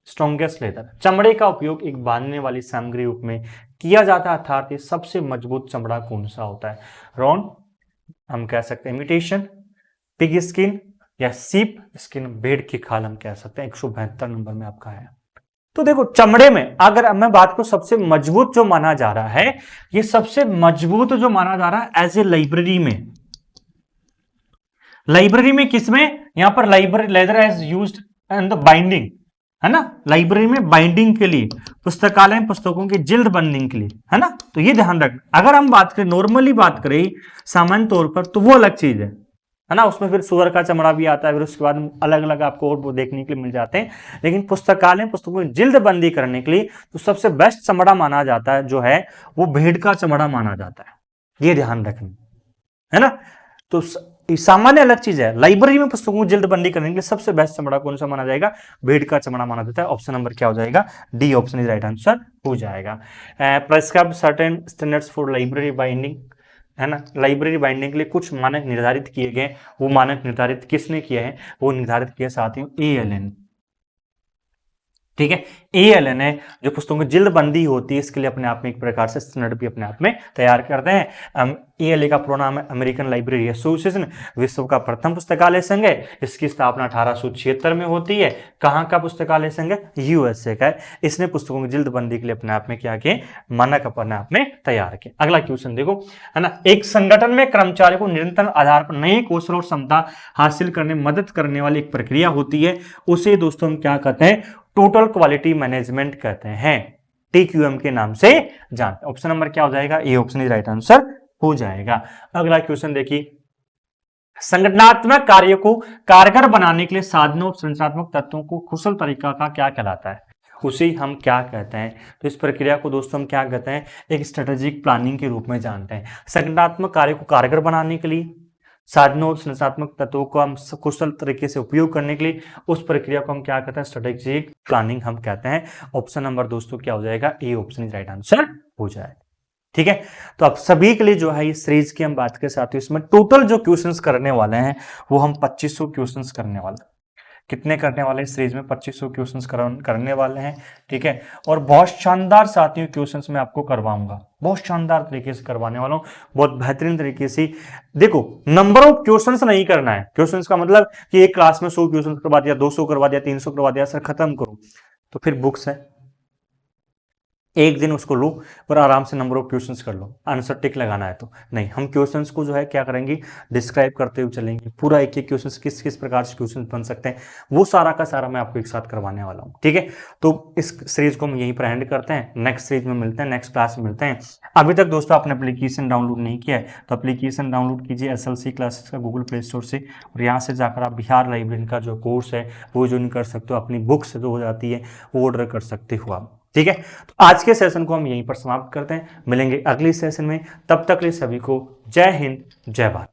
strongest leather. चमड़े का उपयोग एक बांधने वाली सामग्री रूप में किया जाता है, अर्थात ये सबसे मजबूत चमड़ा कौन सा होता है? रॉन, हम कह सकते हैं इमिटेशन, पिग स्किन, या सीप स्किन, भेड़ की खाल हम कह सकते हैं। 172 नंबर में आपका है। तो देखो चमड़े में अगर मैं बात को सबसे मजबूत जो माना जा रहा है, ये सबसे मजबूत जो माना जा रहा है एज ए लाइब्रेरी में, लाइब्रेरी में किसमें? यहां पर library leather as used and the binding, है ना, लाइब्रेरी में बाइंडिंग के लिए, पुस्तकालय में पुस्तकों की जिल्द बाइंडिंग के लिए, है ना। तो ये ध्यान रखना। अगर हम बात करें नॉर्मली बात करें सामान्य तौर पर तो वो अलग चीज है, है ना, उसमें फिर सुअर का चमड़ा भी आता है, फिर उसके बाद अलग अलग आपको और वो देखने के लिए मिल जाते हैं। लेकिन पुस्तकालय पुस्तकों की जिल्द बंदी करने के लिए तो सबसे बेस्ट चमड़ा माना जाता है जो है वो भेड़ का चमड़ा माना जाता है, ये ध्यान रखना, है ना। तो सामान्य अलग चीज है, लाइब्रेरी में पुस्तकों की जल्दबंदी करने के लिए सबसे बेस्ट चमड़ा कौन सा माना जाएगा, भेड़ का चमड़ा माना जाता है। ऑप्शन नंबर क्या हो जाएगा, D option is right answer हो जाएगा। Prescribe certain standards for library binding, है ना, लाइब्रेरी बाइंडिंग के लिए कुछ मानक निर्धारित किए गए, वो मानक निर्धारित किसने किए हैं, वो निर्धारित किया साथियों ALN, ठीक है। ALN है जो पुस्तकों की जिल्दबंदी होती है, इसके लिए अपने आप में एक प्रकार से स्टैंडर्ड भी अपने आप में तैयार करते हैं। ALA का पूरा नाम है अमेरिकन लाइब्रेरी एसोसिएशन, विश्व का प्रथम पुस्तकालय संघ है। इसकी स्थापना 1876 में होती है। कहाँ का पुस्तकालय संघ है, USA का है। इसने पुस्तकों की जिल्दबंदी के लिए अपने आप में क्या किए, मानक अपने आप में तैयार किए। अगला क्वेश्चन देखो, है ना, एक संगठन में कर्मचारी को निरंतर आधार पर नए कौशल और क्षमता हासिल करने में मदद करने वाली एक प्रक्रिया होती है, उसे दोस्तों हम क्या कहते हैं, टोटल क्वालिटी मैनेजमेंट कहते हैं, TQM के नाम से जानते हैं। ऑप्शन नंबर क्या हो जाएगा, A option is right answer हो जाएगा। अगला क्वेश्चन देखिए, संगठनात्मक कार्य को कारगर बनाने के लिए साधनों और संरचनात्मक तत्वों को कुशल तरीका का क्या कहलाता है, उसे हम क्या कहते हैं। तो इस प्रक्रिया को दोस्तों हम क्या कहते हैं, एक स्ट्रेटेजिक प्लानिंग के रूप में जानते हैं। संगठनात्मक कार्य को कारगर बनाने के लिए, साधनों और संरचनात्मक तत्वों को हम कुशल तरीके से उपयोग करने के लिए, उस प्रक्रिया को हम क्या कहते हैं, स्ट्रेटेजिक प्लानिंग हम कहते हैं। ऑप्शन नंबर दोस्तों क्या हो जाएगा, A option is right answer हो जाएगा, ठीक है। तो अब सभी के लिए जो है ये सीरीज की हम बात के साथ इसमें टोटल जो क्वेश्चंस करने वाले हैं वो हम 2500 क्वेश्चंस करने वाले हैं। कितने करने वाले हैं सीरीज में, 2500 क्वेश्चंस करने वाले हैं, ठीक है। और बहुत शानदार साथियों क्वेश्चंस मैं आपको करवाऊंगा, बहुत शानदार तरीके से करवाने वाला हूं, बहुत बेहतरीन तरीके से। देखो, नंबर ऑफ क्वेश्चंस नहीं करना है, क्वेश्चंस का मतलब कि एक क्लास में 100 क्वेश्चन करवा दिया, 200 करवा दिया, 300 करवा दिया, सर खत्म करो, तो फिर बुक्स है, एक दिन उसको लो और आराम से नंबर ऑफ क्वेश्चंस कर लो, आंसर टिक लगाना है तो नहीं। हम क्वेश्चंस को जो है क्या करेंगे, डिस्क्राइब करते हुए चलेंगे, पूरा एक एक क्वेश्चंस किस किस प्रकार से क्वेश्चन बन सकते हैं, वो सारा का सारा मैं आपको एक साथ करवाने वाला हूँ, ठीक है। तो इस सीरीज को हम यहीं पर एंड करते हैं, नेक्स्ट सीरीज में मिलते हैं, नेक्स्ट क्लास में मिलते हैं। अभी तक दोस्तों आपने एप्लीकेशन डाउनलोड नहीं किया है तो एप्लीकेशन डाउनलोड कीजिए SLC क्लासेस का गूगल प्ले स्टोर से, और यहाँ से जाकर आप बिहार लाइब्रेरी का जो कोर्स है वो ज्वाइन कर सकते हो, अपनी बुक्स जो हो जाती है वो ऑर्डर कर सकते हो आप, ठीक है। तो आज के सेशन को हम यहीं पर समाप्त करते हैं, मिलेंगे अगले सेशन में, तब तक के लिए सभी को जय हिंद जय भारत।